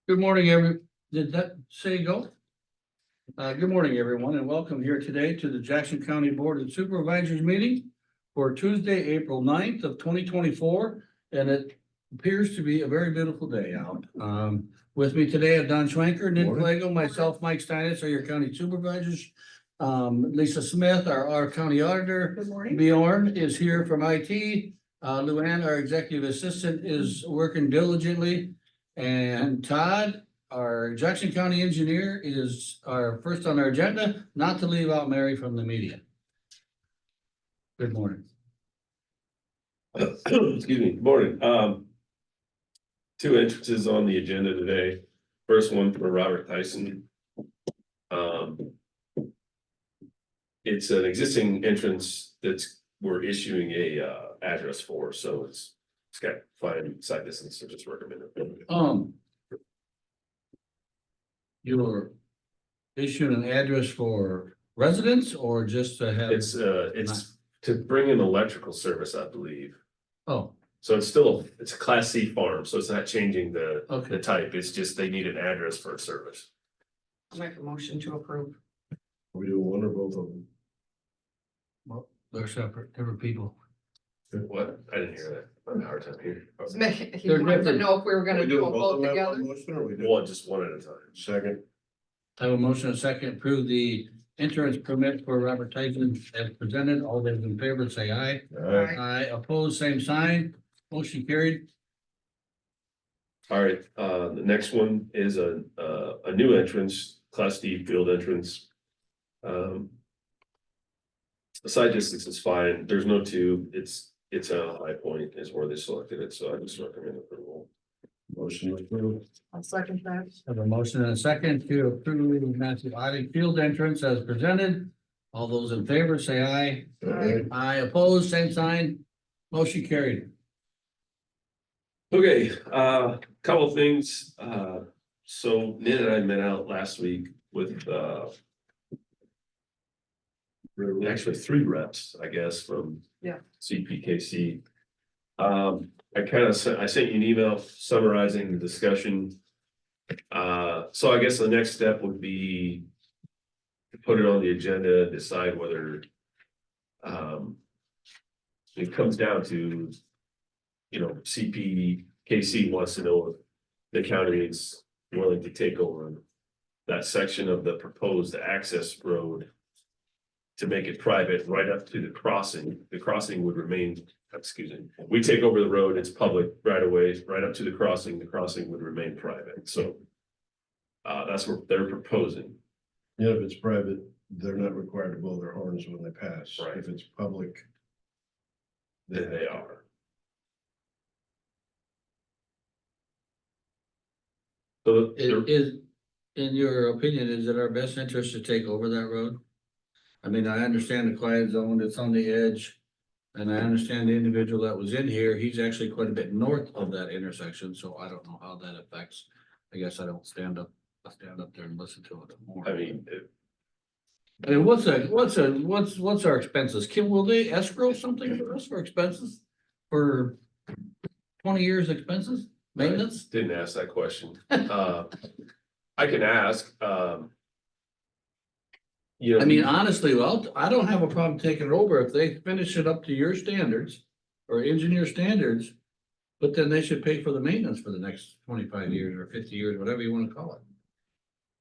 Good morning, did that say go? Good morning, everyone, and welcome here today to the Jackson County Board of Supervisors meeting for Tuesday, April 9th of 2024, and it appears to be a very beautiful day out. With me today are Don Schwenker, Nick Flagel, myself, Mike Steinitz are your county supervisors. Lisa Smith, our county auditor. Good morning. Bjorn is here from IT. Luann, our executive assistant, is working diligently. And Todd, our Jackson County engineer, is our first on our agenda, not to leave out Mary from the media. Good morning. Excuse me, good morning. Two entrances on the agenda today. First one for Robert Tyson. It's an existing entrance we're issuing a address for, so it's got fine side distance, so just recommend it. You're issuing an address for residents or just to have? It's to bring in electrical service, I believe. Oh, So it's a class C farm, so it's not changing the type, it's just they need an address for a service. I'll make a motion to approve. We do one or both of them. well, they're separate, different people. What? I didn't hear that. I'm having a hard time hearing. He They're wanted to different. know if we were gonna We do do them both both of them at together. one motion, or we do One, just one at a time. second? I have a motion and a second, approve the entrance permit for Robert Tyson as presented. All those in favor say aye. Alright, Aye, opposed, same sign. Motion carried. All right, the next one is a new entrance, class D field entrance. The side distance is fine, there's no tube, it's a high point is where they selected it, so I just recommend approval. motion approved. I'll second that. Have a motion and a second to approve the massive audit field entrance as presented. All those in favor say aye. Alright, Aye, opposed, same sign. Motion carried. Okay, couple of things, so Ned and I met out last week with actually 3 reps, I guess, from Yeah. CPKC. I sent you an email summarizing the discussion. So I guess the next step would be to put it on the agenda, decide whether it comes down to, CPKC wants to know if the county is willing to take over that section of the proposed access road to make it private right up to the crossing. The crossing would remain, we take over the road, it's public right away, right up to the crossing would remain private, so. That's what they're proposing. yeah, if it's private, they're not required to blow their horns when they pass. Right. If it's public. Then they are. So Is, in your opinion, is it our best interest to take over that road? I mean, I understand the quiet zone, it's on the edge. And I understand the individual that was in here, he's actually quite a bit north of that intersection, so I don't know how that affects. I guess I don't stand up there and listen to it more. I mean, I mean, what's our expenses? Will they escrow something for us for expenses? For 20 years expenses, maintenance? didn't ask that question. I can ask, I mean, honestly, well, I don't have a problem taking it over if they finish it up to your standards or engineer standards. But then they should pay for the maintenance for the next 25 years or 50 years, whatever you want to call it.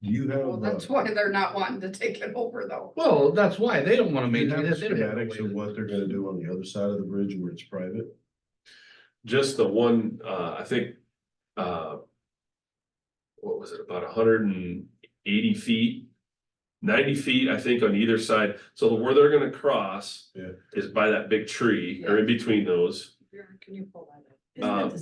Do you Well, have, that's why they're not wanting to take it over though. Well, that's why they don't want to do you maintain have it. They don't have schematics of what they're gonna do on the other side of the bridge where it's private? just the one, I think, what was it, about 180 feet? 90 feet, I think, on either side, so where they're gonna cross. Yeah. Is by that big tree, or in between those. Can you pull that up?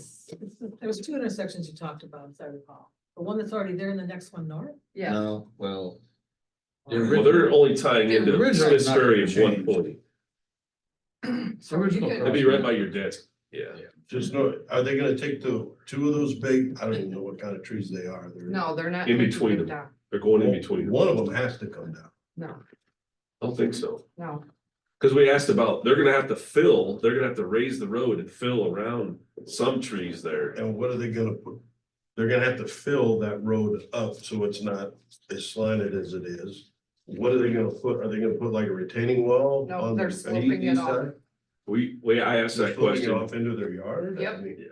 There was 2 intersections you talked about, as I recall. The one that's already there and the next one north? Yeah, No, well. the Well, they're only tying The into original Smith is not Ferry gonna at one change. point. so you original could, It'd be right by your desk, yeah. Just know, are they gonna take the 2 of those big, I don't even know what kind of trees they are. They're- no, they're not. In taking between them them. down. They're going in between. One of them has to come down. No, I don't think so. no, Cause we asked about, they're gonna have to raise the road and fill around some trees there. And what are they gonna put? they're gonna have to fill that road up so it's not as slanted as it is. What are they gonna put? Are they gonna put like a retaining wall? No, on they're the sloping it east off. side? I asked They're that sloping it question. off into their yard? I Yep. mean,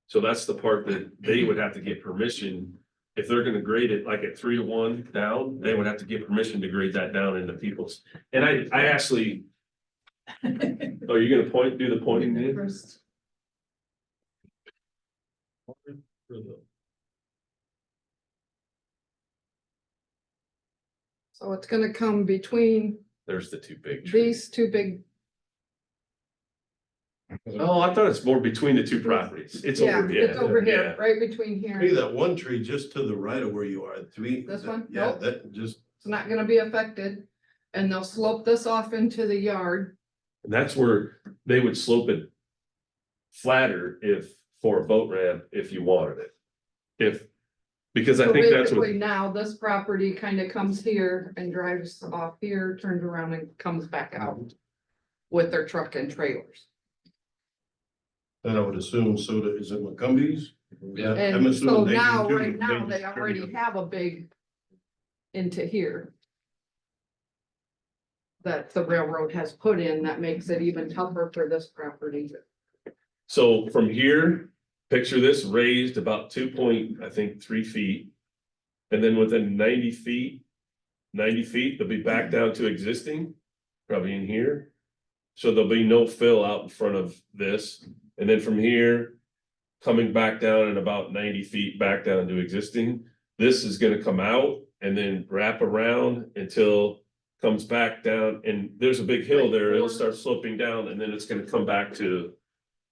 So that's the part that they would have to get permission. If they're gonna grade it like at 3-to-1 down, they would have to get permission to grade that down into people's. And I actually, are you gonna do the pointing then? First. So it's gonna come between There's the two big trees. these two big, Oh, I thought it's more between the two properties. It's yeah, over, it's over yeah. here, right between hey, here. that one tree just to the right of where you are, three. This one? Yeah, Nope. that just, It's not gonna be affected. And they'll slope this off into the yard. And that's where they would slope it flatter for a boat ramp, if you wanted it. Because I So think that's what, basically now this property kind of comes here and drives off here, turns around and comes back out with their truck and trailers. and I would assume soda is it McCumbee's? Yeah. I'm And so assuming they do now, too. right now, just they turn already it- have a big into here that the railroad has put in that makes it even tougher for this property. so from here, picture this raised about 2.3 feet. And then within 90 feet, they'll be back down to existing, probably in here. So there'll be no fill out in front of this, and then from here, coming back down at about 90 feet back down to existing. This is gonna come out and then wrap around until comes back down, and there's a big hill there, it'll start sloping down, and then it's gonna come back to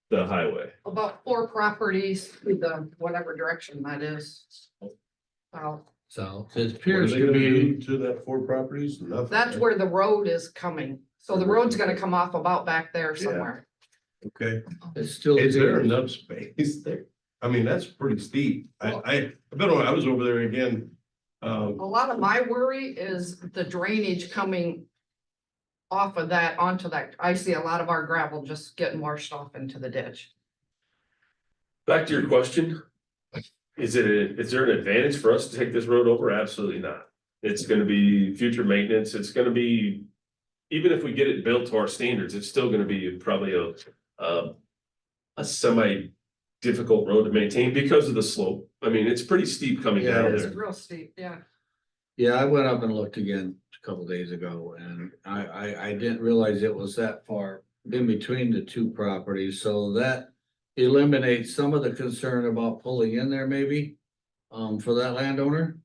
the highway. About 4 properties to the whatever direction that is. Well, So it What are appears they to gonna be, do to that 4 properties? Nothing. that's right? where the road is coming. So the road's gonna come off about back there somewhere. Okay, it's still. is there enough space there? I mean, that's pretty steep. I was over there again. A lot of my worry is the drainage coming off of that onto that. I see a lot of our gravel just getting washed off into the ditch. Back to your question. Is there an advantage for us to take this road over? Absolutely not. It's gonna be future maintenance, it's gonna be. Even if we get it built to our standards, it's still gonna be probably a semi-difficult road to maintain because of the slope. I mean, it's pretty steep coming Yeah, down It's there. real steep, yeah. Yeah, I went up and looked again a couple days ago and I didn't realize it was that far in between the two properties, so that eliminates some of the concern about pulling in there maybe. For that landowner.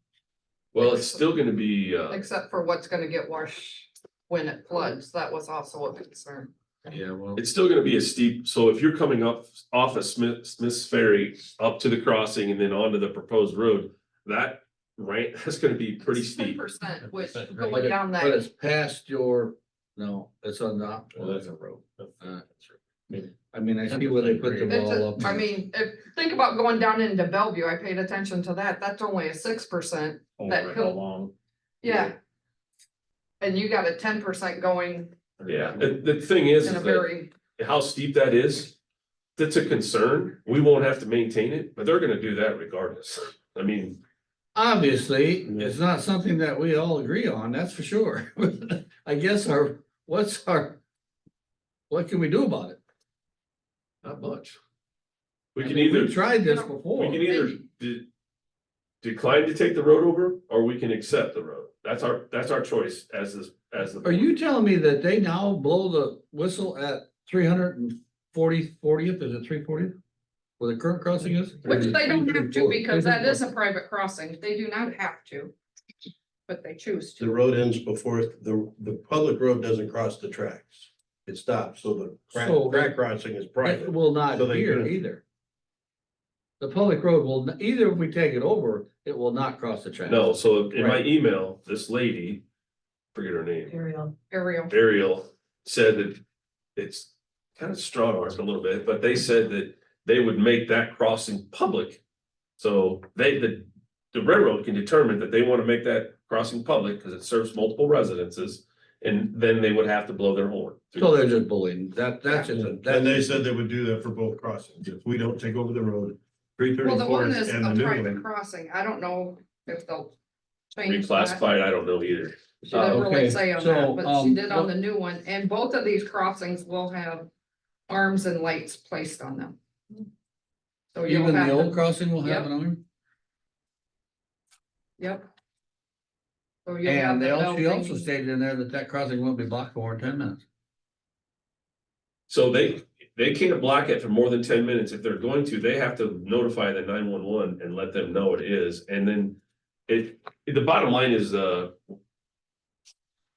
Well, it's still gonna be, Except for what's gonna get washed when it floods. That was also a concern. Yeah, well, it's still gonna be a steep, so if you're coming up off of Smith's Ferry up to the crossing and then onto the proposed road, that that's gonna be pretty steep. 10%, which but going down but that, it's past your, no, it's on the. Well, that's a road. I mean, I see where they put the it's wall up. I mean, think about going down into Bellevue. I paid attention to that. That's only a 6%. That hill. Yeah. And you got a 10% going Yeah, and the thing is in a that very, how steep that is, that's a concern. We won't have to maintain it, but they're gonna do that regardless. I mean, Obviously, it's not something that we all agree on, that's for sure. I guess what can we do about it? not much. We I can mean, either, we've tried this we before. can either decline to take the road over, or we can accept the road. That's our choice as the. Are you telling me that they now blow the whistle at 340th, is it 340th? Where the current crossing is? which they don't have to because that is a private crossing. They do not have to. But they choose The to. road ends before, the public road doesn't cross the tracks. It stops, so the So- crack crossing is It private. will not So they here can- either. The public road will, either if we take it over, it will not cross the track. No, so in my Right. email, this lady, forget her name, Ariel. Ariel. Ariel, said that it's kind of strong armed a little bit, but they said that they would make that crossing public. So the railroad can determine that they want to make that crossing public because it serves multiple residences. And then they would have to blow their horn. So they're just bullying, that's just, And they said they would do that for both crossings. If we don't take over the road, Well, the one 334 is and the a new private one. crossing. I don't know if they'll change that. Reclassified, I don't know either. She didn't really Okay, say on so, that, but she did on what- the new one, and both of these crossings will have arms and lights placed on them. So you'll even the have old the, crossing will have Yep. an arm? yep. So you'll have And the bell she also ringing. stated in there that that crossing won't be blocked for more than 10 minutes. So they can't block it for more than 10 minutes. If they're going to, they have to notify the 911 and let them know it is, and then. The bottom line is,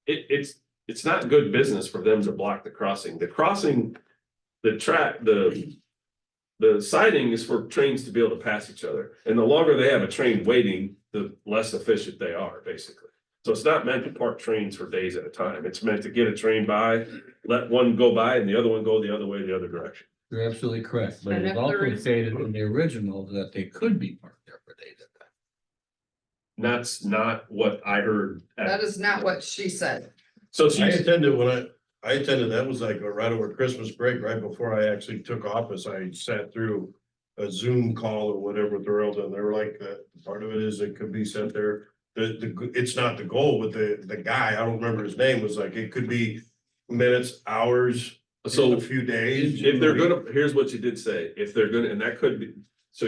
it's not good business for them to block the crossing. The crossing, the track, the siding is for trains to be able to pass each other. And the longer they have a train waiting, the less efficient they are, basically. So it's not meant to park trains for days at a time. It's meant to get a train by, let one go by and the other one go the other way, the other direction. You're absolutely correct, but And it's if there also is- stated in the original that they could be parked there for days at a time. That's not what I heard. That is not what she said. So I she's, attended I attended, that was like right over Christmas break, right before I actually took office. I sat through a Zoom call or whatever with the railroad, and they were like, that part of it is it could be sent there. It's not the goal, but the guy, I don't remember his name, was like, it could be minutes, hours, so a few days. if they're gonna, here's what you did say, if they're gonna, and that could be, so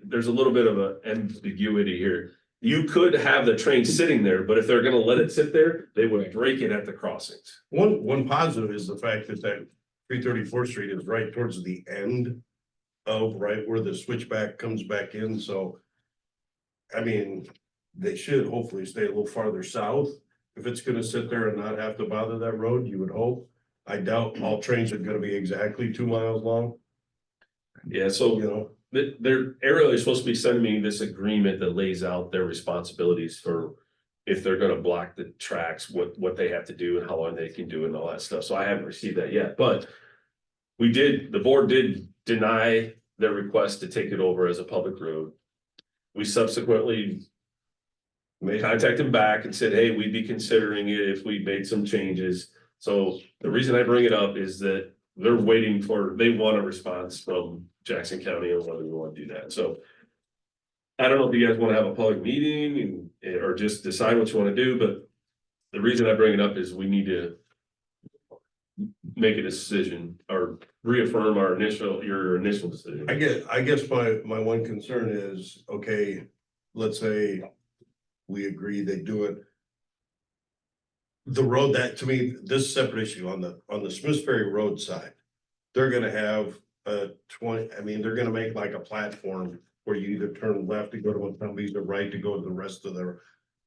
there's a little bit of an ambiguity here. You could have the train sitting there, but if they're gonna let it sit there, they would break it at the crossings. One positive is the fact that 334th Street is right towards the end of right where the switchback comes back in, so. I mean, they should hopefully stay a little farther south. If it's gonna sit there and not have to bother that road, you would hope. I doubt all trains are gonna be exactly 2 miles long, Yeah, so you know. they're aerially supposed to be sending me this agreement that lays out their responsibilities for. If they're gonna block the tracks, what they have to do and how long they can do and all that stuff, so I haven't received that yet, but. The board did deny their request to take it over as a public road. We subsequently contacted them back and said, hey, we'd be considering it if we made some changes. So the reason I bring it up is that they're waiting they want a response from Jackson County on whether we want to do that, so. I don't know if you guys want to have a public meeting or just decide what you want to do, but the reason I bring it up is we need to. Make a decision or reaffirm your initial decision. I guess my one concern is, okay, let's say we agree they do it. The road that, to me, this is a separate issue on the Smiths Ferry Road side. They're gonna have they're gonna make like a platform where you either turn left to go to one company, or right to go to the rest of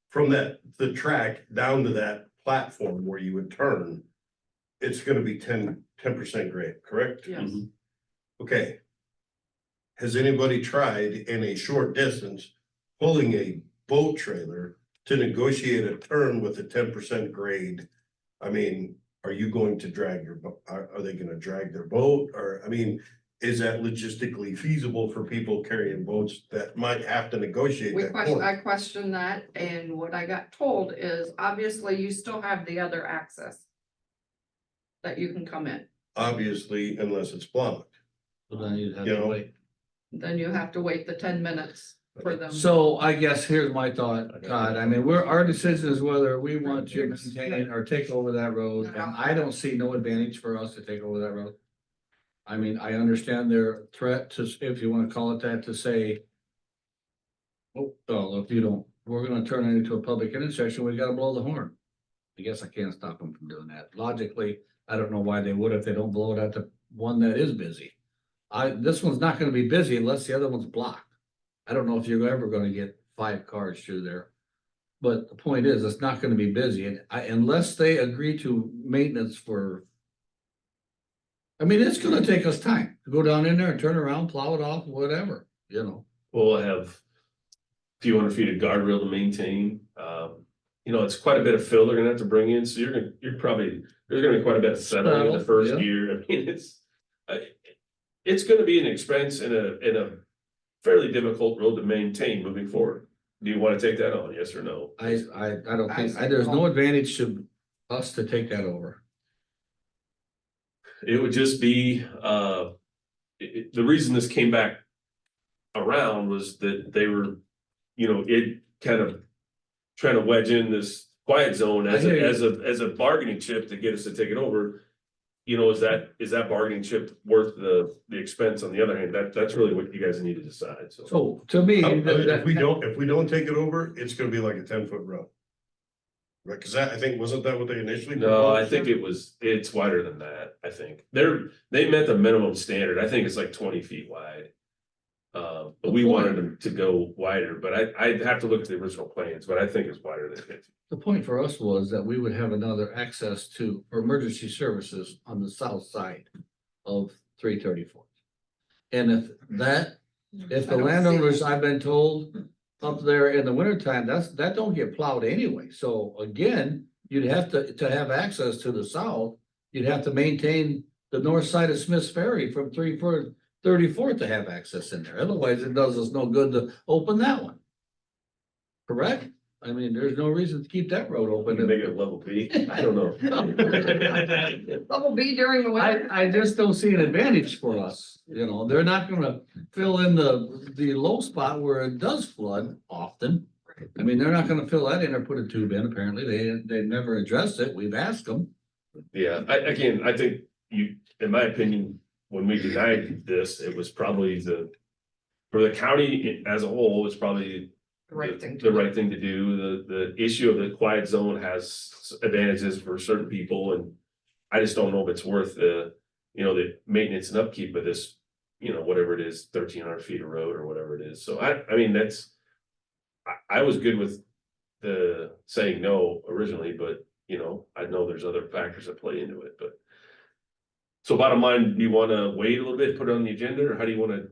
from the track down to that platform where you would turn. It's gonna be 10% grade, correct? Yes. Okay. Has anybody tried in a short distance pulling a boat trailer to negotiate a turn with a 10% grade? I mean, are you going to drag are they gonna drag their boat? Or, I mean, is that logistically feasible for people carrying boats that might have to negotiate that? I questioned that, and what I got told is obviously you still have the other access. That you can come in, Obviously, unless it's blocked. So then you'd have You to know. wait. then you have to wait the 10 minutes for them. So I guess here's my thought, Todd. I mean, our decision is whether we want to maintain or take over that road, and I don't see no advantage for us to take over that road. I mean, I understand their threat to, if you wanna call it that, to say. Oh, well, if you don't, we're gonna turn it into a public intersection, we gotta blow the horn. I guess I can't stop them from doing that. Logically, I don't know why they would if they don't blow it at the one that is busy. This one's not gonna be busy unless the other one's blocked. I don't know if you're ever gonna get 5 cars through there. But the point is, it's not gonna be busy, and unless they agree to maintenance for. I mean, it's gonna take us time to go down in there and turn around, plow it off, whatever, you know. We'll have. A few hundred feet of guardrail to maintain, it's quite a bit of fill they're gonna have to bring in, so there's gonna be quite a bit of settling in the Settle, first yeah. year, I mean, it's gonna be an expense and a fairly difficult road to maintain moving forward. Do you wanna take that on, yes or no? I don't I think, see. there's no advantage to us to take that over. It would just be, the reason this came back around was that they were, it kind of trying to wedge in this quiet zone as I hear you. as a bargaining chip to get us to take it over. Is that bargaining chip worth the expense? On the other hand, that's really what you guys need to decide, so. So to me, If we don't take it over, it's gonna be like a 10-foot road. Right, cause I think, wasn't that what they initially? No, I proposed? think it's wider than that, I think. They met the minimum standard, I think it's like 20 feet wide. But we wanted them to go wider, but I'd have to look at the original plans, but I think it's wider than 50. the point for us was that we would have another access to for emergency services on the south side of 334. And if the I don't see landowners, it. I've been told, up there in the wintertime, that don't get plowed anyway. So again, you'd have to have access to the south, you'd have to maintain the north side of Smith's Ferry from 34th to have access in there. Otherwise, it does us no good to open that one. Correct? I mean, there's no reason to keep that road We open. can make it a level B, I don't know. Level B during the winter. I just don't see an advantage for us, they're not gonna fill in the low spot where it does flood often. I mean, they're not gonna fill that in or put a tube in, apparently, they've never addressed it, we've asked them. Yeah, I think in my opinion, when we denied this, it was probably for the county as a whole, it's probably The right thing to the do. right thing to do. The issue of the quiet zone has advantages for certain people, and I just don't know if it's worth the maintenance and upkeep of this, whatever it is, 1,300 feet of road or whatever it is. So I mean, I was good with the saying no originally, but I know there's other factors that play into it, but. So bottom line, do you wanna wait a little bit, put it on the agenda, or how do you wanna,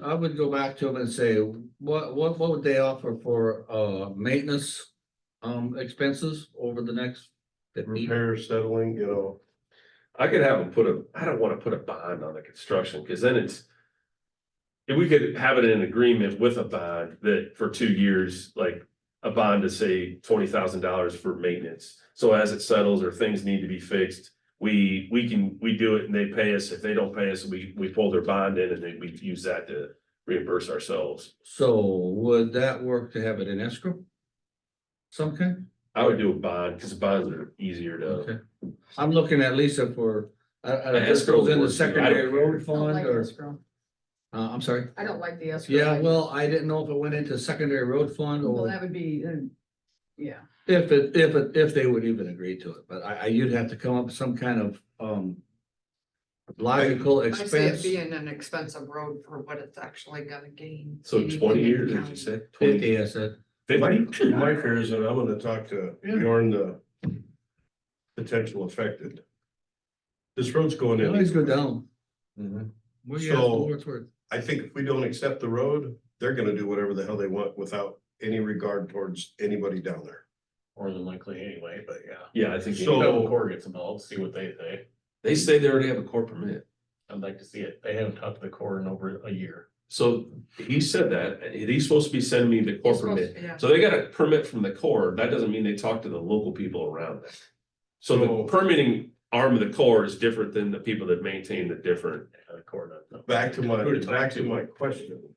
I would go back to them and say, what would they offer for maintenance expenses over the next 50? Repair, settling, I could have them I don't wanna put a bond on the construction, cause then it's. If we could have it in agreement with a bond that for 2 years, like a bond to say $20,000 for maintenance. So as it settles or things need to be fixed, we do it and they pay us. If they don't pay us, we pull their bond in and then we use that to reimburse ourselves. So would that work to have it in escrow? Some kind? I would do a bond, cause bonds are easier to, Okay. I'm looking at Lisa for, this escrow goes in the works too. I secondary don't road I don't fund like or, escrow. I'm sorry. I don't like the escrow. Yeah, idea. well, I didn't know if it went into secondary road fund Well, or that would be, yeah. if they would even agree to it, but you'd have to come up with some kind of, logical I see it expense. being an expensive road for what it's actually gonna gain. so anything 20 in years, the did you county. say? 50, I said. 50? my fear is that I'm gonna talk to Yeah. Bjorn, the potential affected. This road's going in. Always go down. Mhm. Where you So- at, Northward? I think if we don't accept the road, they're gonna do whatever the hell they want without any regard towards anybody down there. More than likely anyway, but yeah. Yeah, I think So- So Core gets involved, see what they say. they say they already have a core permit. I'd like to see it. They haven't talked to the Core in over a year. So he said that, and he's supposed to be sending me the core It's supposed permit. to be, yeah. So they got a permit from the Corps, that doesn't mean they talk to the local people around it. So the So- permitting arm of the Corps is different than the people that maintain the different. The Core doesn't know. Back to Who to talk back to. to my question.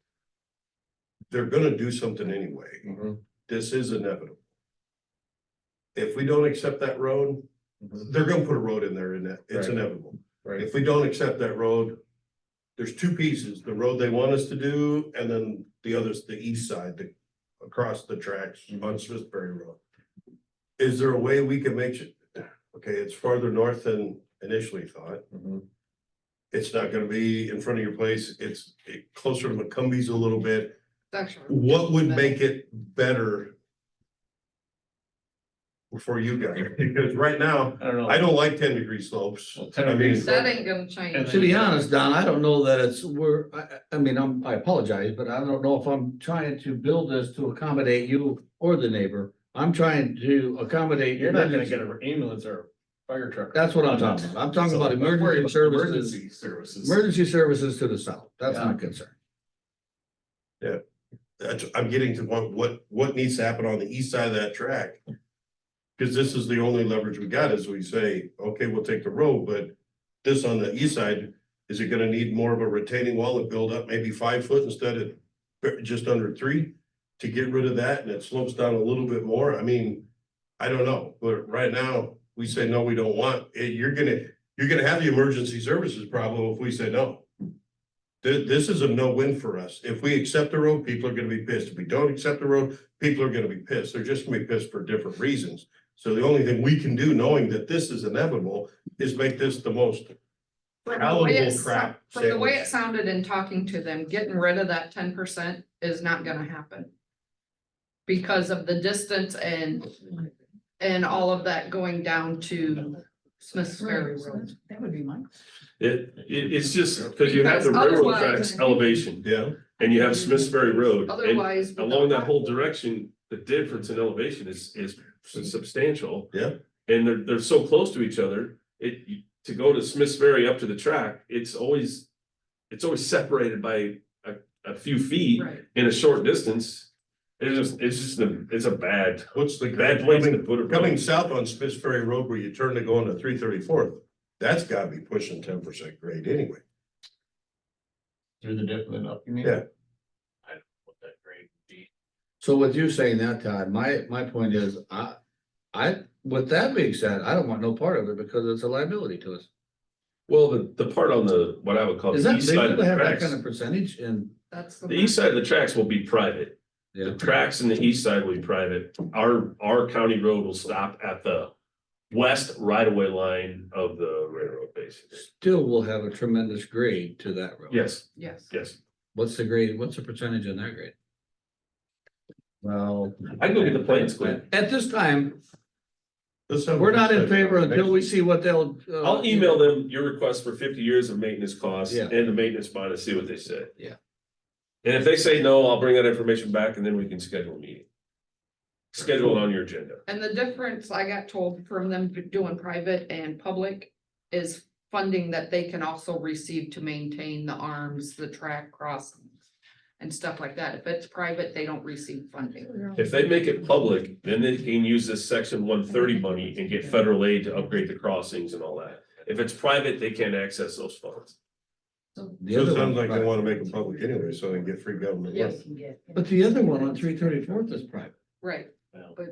They're gonna do something anyway. This is inevitable. If we don't accept that road, they're gonna put a road in there, and it's Right. inevitable. Right. If we don't accept that road, there's two pieces, the road they want us to do, and then the others, the east side, across the tracks on Smithsbury Road. Is there a way we can make it, okay, it's farther north than initially thought. It's not gonna be in front of your place, it's closer to McCumbie's a little bit. It's actually- What would make it better for you guys? Because right now, I don't know. I don't like 10-degree slopes. Well, 10 I mean, degrees. That ain't gonna change. To be honest, Don, I don't know that I mean, I apologize, but I don't know if I'm trying to build this to accommodate you or the neighbor. I'm trying to accommodate. You're not gonna get an ambulance or a fire truck. That's what I'm talking about. I'm talking So, about I'm worried emergency about services, Emergency services. emergency services to the south. That's my Yeah. concern. I'm getting to what needs to happen on the east side of that track. Cause this is the only leverage we got is we say, okay, we'll take the road, but this on the east side, Is it gonna need more of a retaining wall and build up maybe 5 foot instead of just under 3? To get rid of that and it slopes down a little bit more, I mean, I don't know, but right now, we say, no, we don't want, it. You're gonna have the emergency services problem if we say no. This is a no-win for us. If we accept the road, people are gonna be pissed. If we don't accept the road, people are gonna be pissed. They're just gonna be pissed for different reasons. So the only thing we can do, knowing that this is inevitable, is make this the most From the way it palatable crap From the way it sandwich. sounded in talking to them, getting rid of that 10% is not gonna happen. Because of the distance and all of that going down to Smith's Ferry Road. That would be mine. It's just, because you have the Because railroad otherwise- tracks elevation, Yeah, and you have Smiths Ferry Road, and Otherwise. we along don't that whole have- direction, the difference in elevation is substantial. Yeah. And they're so close to each other, to go to Smiths Ferry up to the track, it's always separated by a few feet Right. in a short distance. It's a bad, what's the bad place to put a coming road. south on Smiths Ferry Road where you turn to go into 334th, that's gotta be pushing 10% grade anyway. Through the dip and then up, you mean? Yeah. I don't know what that grade would be. So with you saying that, Todd, my point is, with that being said, I don't want no part of it because it's a liability to us. Well, the part on what I would call Is the that east side legal of to the have that tracks, kind of percentage and? That's the east side of the tracks will be private. Yeah. The tracks in the east side will be private. Our county road will stop at the west right of way line of the railroad, basically. Still will have a tremendous grade to that road. Yes, Yes. yes. What's the grade, what's the percentage on that grade? Well. I can go get the plans, Glenn. At this time, This sounds we're not in like- favor until we see what they'll. I'll email them your request for 50 years of maintenance costs Yeah. and the maintenance bond and see what they say. Yeah. And if they say no, I'll bring that information back and then we can schedule a meeting. Schedule it on your agenda. And the difference I got told from them doing private and public is funding that they can also receive to maintain the arms, the track crossings. And stuff like that. If it's private, they don't receive funding. If they make it public, then they can use this section 130 money and get federal aid to upgrade the crossings and all that. If it's private, they can't access those funds. The So it other sounds one, like they wanna make them public anyway, so they can get free government money. Yes, but the other one on 334th is private. right.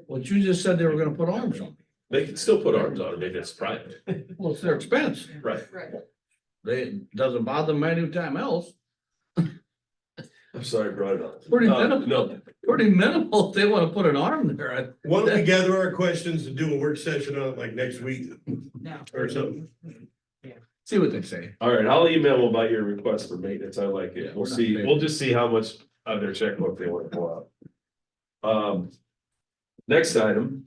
What you just said they were gonna put arms on. They can still put arms on it if it's private. Well, it's their expense. Right. Right. It doesn't bother them anytime else. I'm sorry, I brought it up. Pretty No, minimal, pretty minimal if they wanna put an arm there. Why don't we gather our questions and do a work session on it like next week No. or something? See what they say. All right, I'll email them about your request for maintenance. I like Yeah, it. we're We'll not see, paying. we'll just see how much of their checkbook they want to pull out. Next item,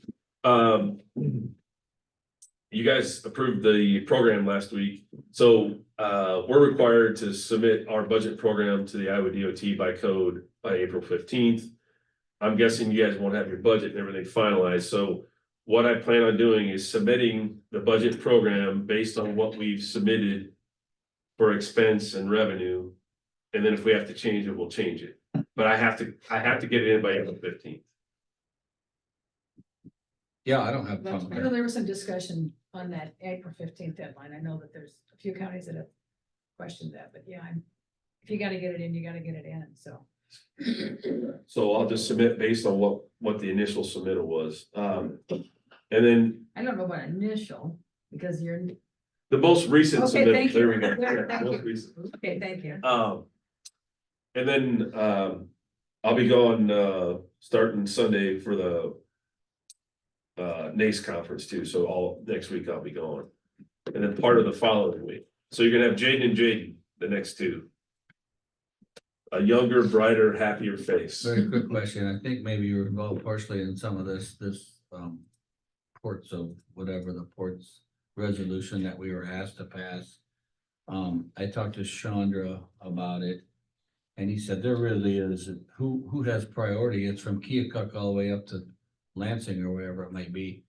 you guys approved the program last week, so we're required to submit our budget program to the Iowa DOT by code by April 15th. I'm guessing you guys won't have your budget and everything finalized, so what I plan on doing is submitting the budget program based on what we've submitted for expense and revenue, and then if we have to change it, we'll change it. But I have to get it in by April 15th. Yeah, I don't have a That's problem. I with know that. there was some discussion on that April 15th deadline. I know that there's a few counties that have questioned that, but yeah, if you gotta get it in, you gotta get it in, so. So I'll just submit based on what the initial submittal was. And then I don't know about initial, because you're, the most recent Okay, submittal, thank there we you. go. There, Yeah, thank most you. recent. okay, thank you. And then, I'll be going, starting Sunday for the NACE conference too, so all, next week I'll be going. And then part of the following week, so you're gonna have Jaden and Jaden, the next two. A younger, brighter, happier face. Very quick question. I think maybe you were involved partially in some of this, ports of whatever the ports resolution that we were asked to pass. I talked to Chandra about it. And he said there really is, who has priority? It's from Keokuk all the way up to Lansing or wherever it might be.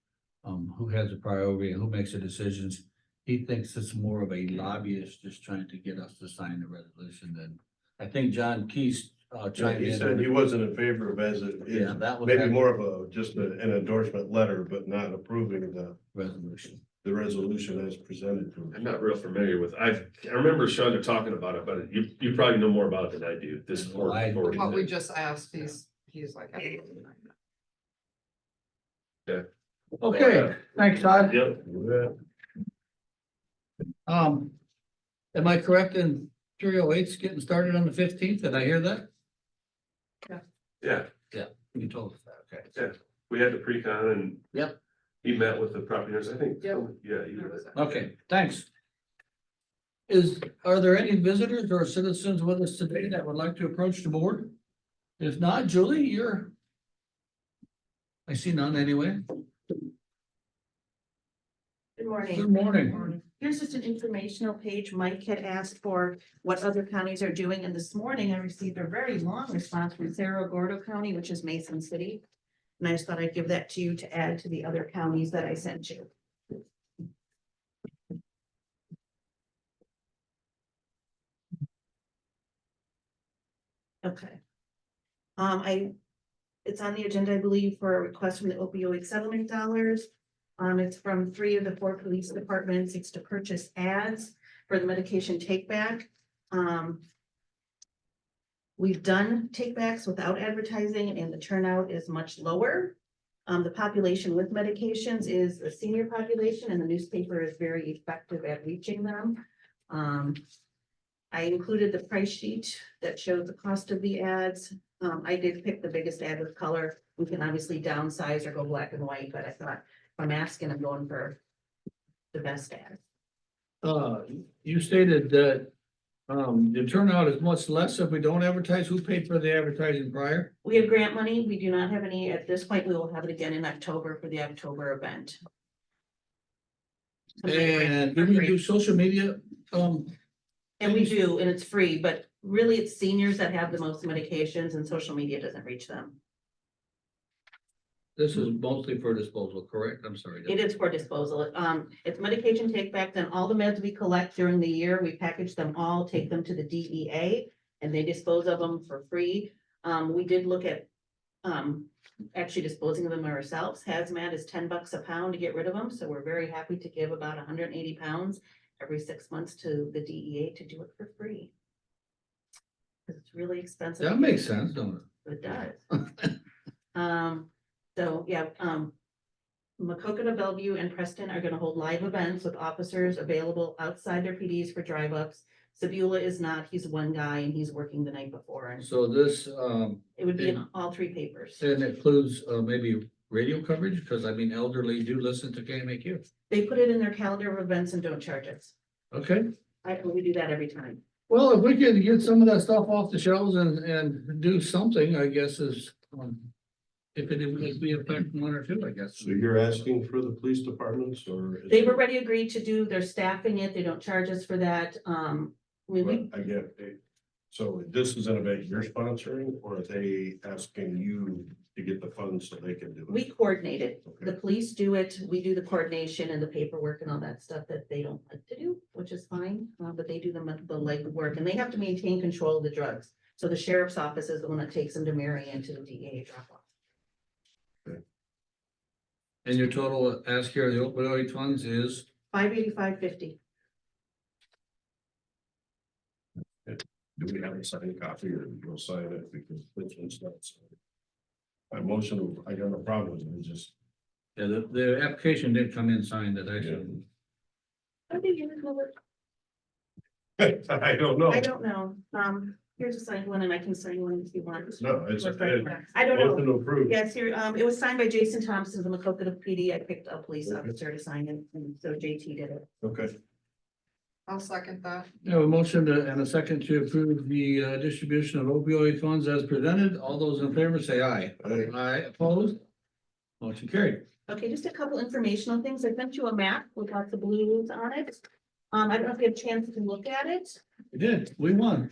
Who has the priority and who makes the decisions? He thinks it's more of a lobbyist just trying to get us to sign the resolution than, I think John Keys, chimed He in. said he wasn't in favor of as it Yeah, is, that was maybe that more of just an endorsement letter, but not approving the. resolution. the resolution as presented to us. I'm not real familiar with, I remember Shonda talking about it, but you probably know more about it than I do, this. Well, I- board. What we just asked, he's like. Okay, thanks, Todd. Yep. Am I correct in 308's getting started on the 15th? Did I hear that? Yeah, You told us that, okay. we had the pre-con and. Yep. He met with the property owners, I think. Yep. Yeah. he was. Okay, thanks. Are there any visitors or citizens with us today that would like to approach the board? If not, Julie, I see none anyway. Good morning. Good morning. Here's just an informational page. Mike had asked for what other counties are doing, and this morning I received a very long response from Cerro Gordo County, which is Mason City. And I just thought I'd give that to you to add to the other counties that I sent you. Okay. It's on the agenda, I believe, for a request from the opioid settlement dollars. It's from 3 of the 4 police departments. It's to purchase ads for the medication take back. We've done take backs without advertising and the turnout is much lower. The population with medications is a senior population and the newspaper is very effective at reaching them. I included the price sheet that shows the cost of the ads. I did pick the biggest ad with color. We can obviously downsize or go black and white, but I thought if I'm asking, I'm going for the best ad. You stated that the turnout is much less if we don't advertise. Who paid for the advertising prior? We have grant money. We do not have any at this point. We will have it again in October for the October event. And do we do social media? And we do, and it's free, but really it's seniors that have the most medications and social media doesn't reach them. This is mostly for disposal, correct? I'm sorry. It is for disposal. It's medication take back, then all the meds we collect during the year, we package them all, take them to the DEA. And they dispose of them for free. We did look at, actually disposing of them ourselves. Hazmat is $10 a pound to get rid of them, so we're very happy to give about 180 pounds every 6 months to the DEA to do it for free. 'Cause it's really expensive. That makes sense, don't It does. So, yeah, Macocata, Bellevue and Preston are gonna hold live events with officers available outside their PDs for drive-ups. Sebula is not, he's one guy and he's working the night before, it? and So this, it would be in all 3 papers. and includes, maybe radio coverage, because I mean, elderly do listen to KMAQ. They put it in their calendar of events and don't charge us. Okay, We do that every time. well, if we could get some of that stuff off the shelves and do something, I guess is, if we affect 1 or 2, I guess. So you're asking for the police departments or? is They've it- already agreed to do, they're staffing it, they don't charge us for that. I get it. So this is an event you're sponsoring or are they asking you to get the funds so they can do it? We coordinate it. The Okay. police do it. We do the coordination and the paperwork and all that stuff that they don't like to do, which is fine. But they do the legwork and they have to maintain control of the drugs. So the sheriff's office is the one that takes them to Marion to the DEA drop off. And your total ask here, the opioid funds is, 585.50. Do we have a signed copy or we'll sign it because this one's not signed? My motion, I got no problem with it, it's just. yeah, the application did come in signed that actually. I think you know what- I don't know. I don't know. Here's a signed one and I can sign one if you want. No, it's a. I don't know. Motion to approve. Yes, here, it was signed by Jason Thompson, the Macocata PD. I picked a police officer to sign it, and so JT did it. Okay. I'll second that. We have a motion and a second to approve the distribution of opioid funds as presented. All those in favor say aye. Aye. Aye, opposed? Motion carried. Okay, just a couple informational things. I sent you a map with lots of blues on it. I don't know if you had a chance to look at it. We did, we won.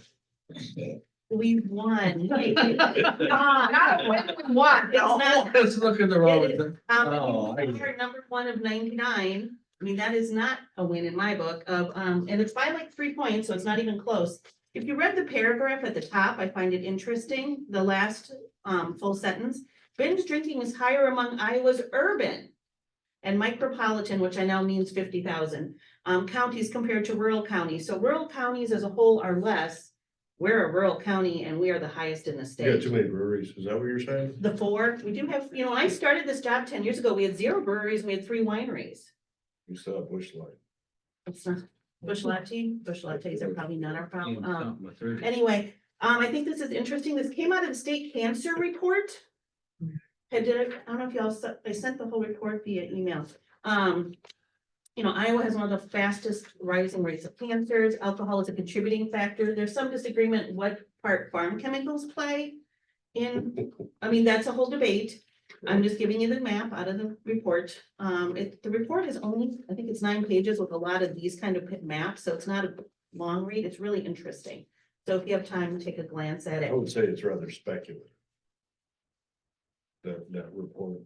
We won. Not a win, we won. It's not- Let's look at the road. It is. Oh, We are number 1 of 99. I mean, that is not a win in my book of, and it's by like 3 points, so it's not even close. If you read the paragraph at the top, I find it interesting, the last full sentence. Binge drinking is higher among Iowa's urban and micropolitan, which I now means 50,000. Counties compared to rural counties. So rural counties as a whole are less. We're a rural county and we are the highest in the You got too state. many breweries, is that what you're saying? The four, we do have, I started this job 10 years ago. We had 0 breweries, and we had 3 wineries. You still have Busch Light. It's not, bush lattes are probably not our problem. Something with 30. Anyway, I think this is interesting. This came out of the state cancer report. I don't know if y'all, I sent the whole report via email. Iowa has one of the fastest rising rates of cancers. Alcohol is a contributing factor. There's some disagreement what part farm chemicals play in, that's a whole debate. I'm just giving you the map out of the report. The report is only, I think it's 9 pages with a lot of these kind of maps, so it's not a long read. It's really interesting. So if you have time, take a glance at I it. would say it's rather speculative. That report,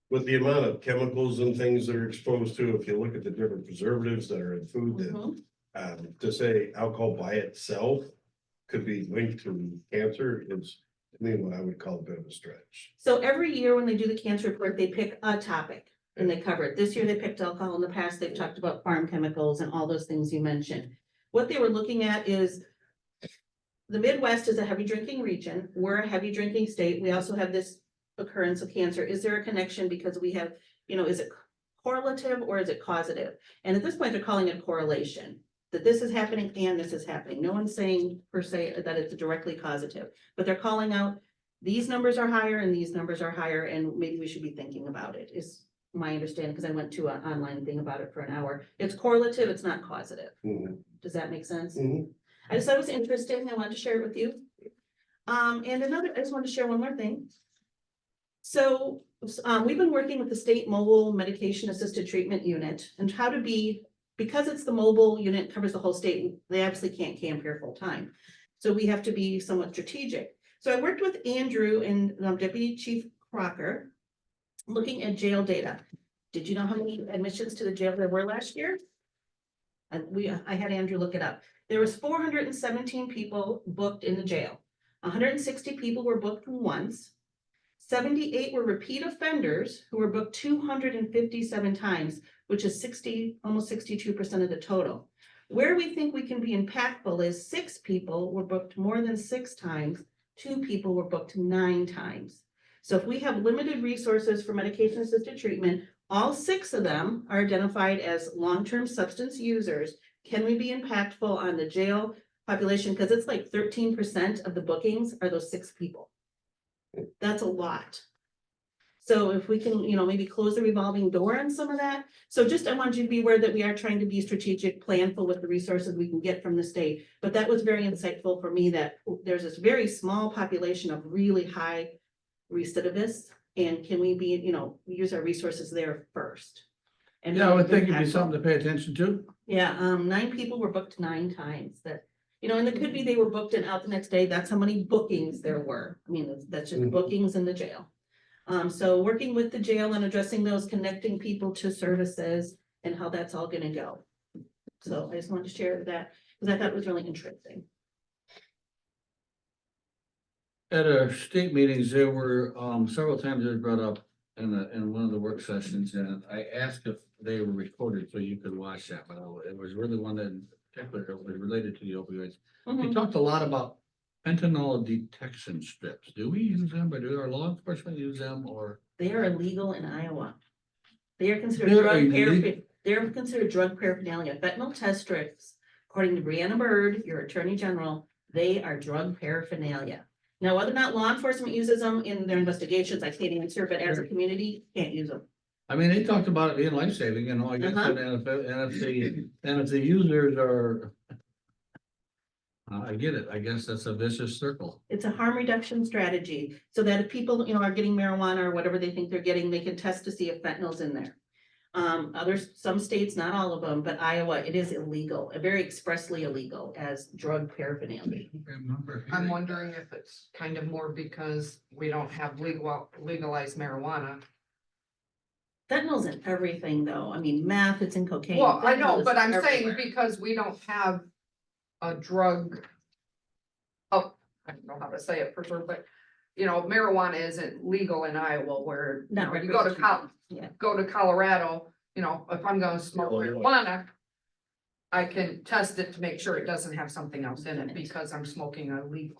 with the amount of chemicals and things that are exposed to, if you look at the different preservatives that are in food, that, Mhm. to say alcohol by itself could be linked to cancer is, to me, what I would call a bit of a stretch. So every year when they do the cancer report, they pick a topic and they cover it. This year they picked alcohol. In the past, they've talked about farm chemicals and all those things you mentioned. What they were looking at is the Midwest is a heavy drinking region. We're a heavy drinking state. We also have this occurrence of cancer. Is there a connection because we have, is it correlative or is it causative? And at this point, they're calling it correlation, that this is happening and this is happening. No one's saying per se that it's directly causative, but they're calling out these numbers are higher and these numbers are higher, and maybe we should be thinking about it, is my understanding, because I went to an online thing about it for an hour. It's correlative, it's not causative. Mhm. Does that make sense? Mhm. I just thought it was interesting. I wanted to share it with you. And I just wanted to share one more thing. So, we've been working with the state mobile medication assisted treatment unit and how to be, because it's the mobile unit covers the whole state, they obviously can't camp here full time. So we have to be somewhat strategic. So I worked with Andrew and Deputy Chief Crocker, looking at jail data. Did you know how many admissions to the jail there were last year? I had Andrew look it up. There was 417 people booked in the jail. 160 people were booked once. 78 were repeat offenders who were booked 257 times, which is almost 62% of the total. Where we think we can be impactful is 6 people were booked more than 6 times, 2 people were booked 9 times. So if we have limited resources for medication assisted treatment, all 6 of them are identified as long-term substance users. Can we be impactful on the jail population? Because it's like 13% of the bookings are those 6 people. That's a lot. So if we can, maybe close the revolving door on some of that. So just, I want you to be aware that we are trying to be strategic, planful with the resources we can get from the state. But that was very insightful for me that there's this very small population of really high recidivists. And can we be, use our resources there first? And Yeah, I would think it'd be impactful. something to pay attention to. Yeah, 9 people were booked 9 times that, and it could be they were booked and out the next day. That's how many bookings there were. That's just Mhm. bookings in the jail. So working with the jail and addressing those, connecting people to services and how that's all gonna go. So I just wanted to share that because I thought it was really interesting. At our state meetings, there were several times it was brought up in one of the work sessions, and I asked if they were recorded so you could watch that, but it was really one that in particular was related to the opioids. We Mhm. talked a lot about fentanyl detection strips. Do we use them, or do our law enforcement use them, or? They are illegal in Iowa. They are considered They're drug illegal? they're considered drug paraphernalia. Fentanyl test strips, according to Brianna Byrd, your attorney general, they are drug paraphernalia. Now, whether or not law enforcement uses them in their investigations, I can't answer, but as a community, can't use them. They talked about it being life-saving, I guess, Uh-huh. and if the users are. I get it. I guess that's a vicious circle. It's a harm reduction strategy, so that if people, are getting marijuana or whatever they think they're getting, they can test to see if fentanyl's in there. Some states, not all of them, but Iowa, it is illegal, very expressly illegal as drug paraphernalia. I'm wondering if it's kind of more because we don't have legalized marijuana. Fentanyl's in everything though, meth, it's in cocaine. Well, I know, Fentanyl is but I'm saying everywhere. because we don't have a drug. Oh, I don't know how to say it for sure, but you know, marijuana isn't legal in Iowa where, you Not know, you go to recreational, yeah. go to Colorado, you know, if I'm gonna smoke Illinois. marijuana. I can test it to make sure it doesn't have something else in it because I'm smoking a legal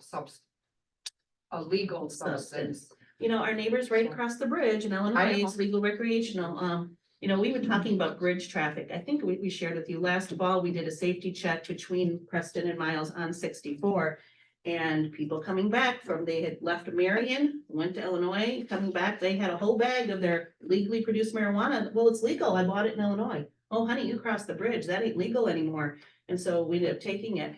substance. You know, our neighbors right across the bridge in Illinois, it's legal recreational. You know, we were talking about bridge traffic. I think we shared with you last fall, we did a safety check between Preston and Miles on 64. And people coming back from, they had left Marion, went to Illinois, coming back, they had a whole bag of their legally produced marijuana. Well, it's legal. I bought it in Illinois. Oh, honey, you crossed the bridge. That ain't legal anymore. And so we ended up taking it.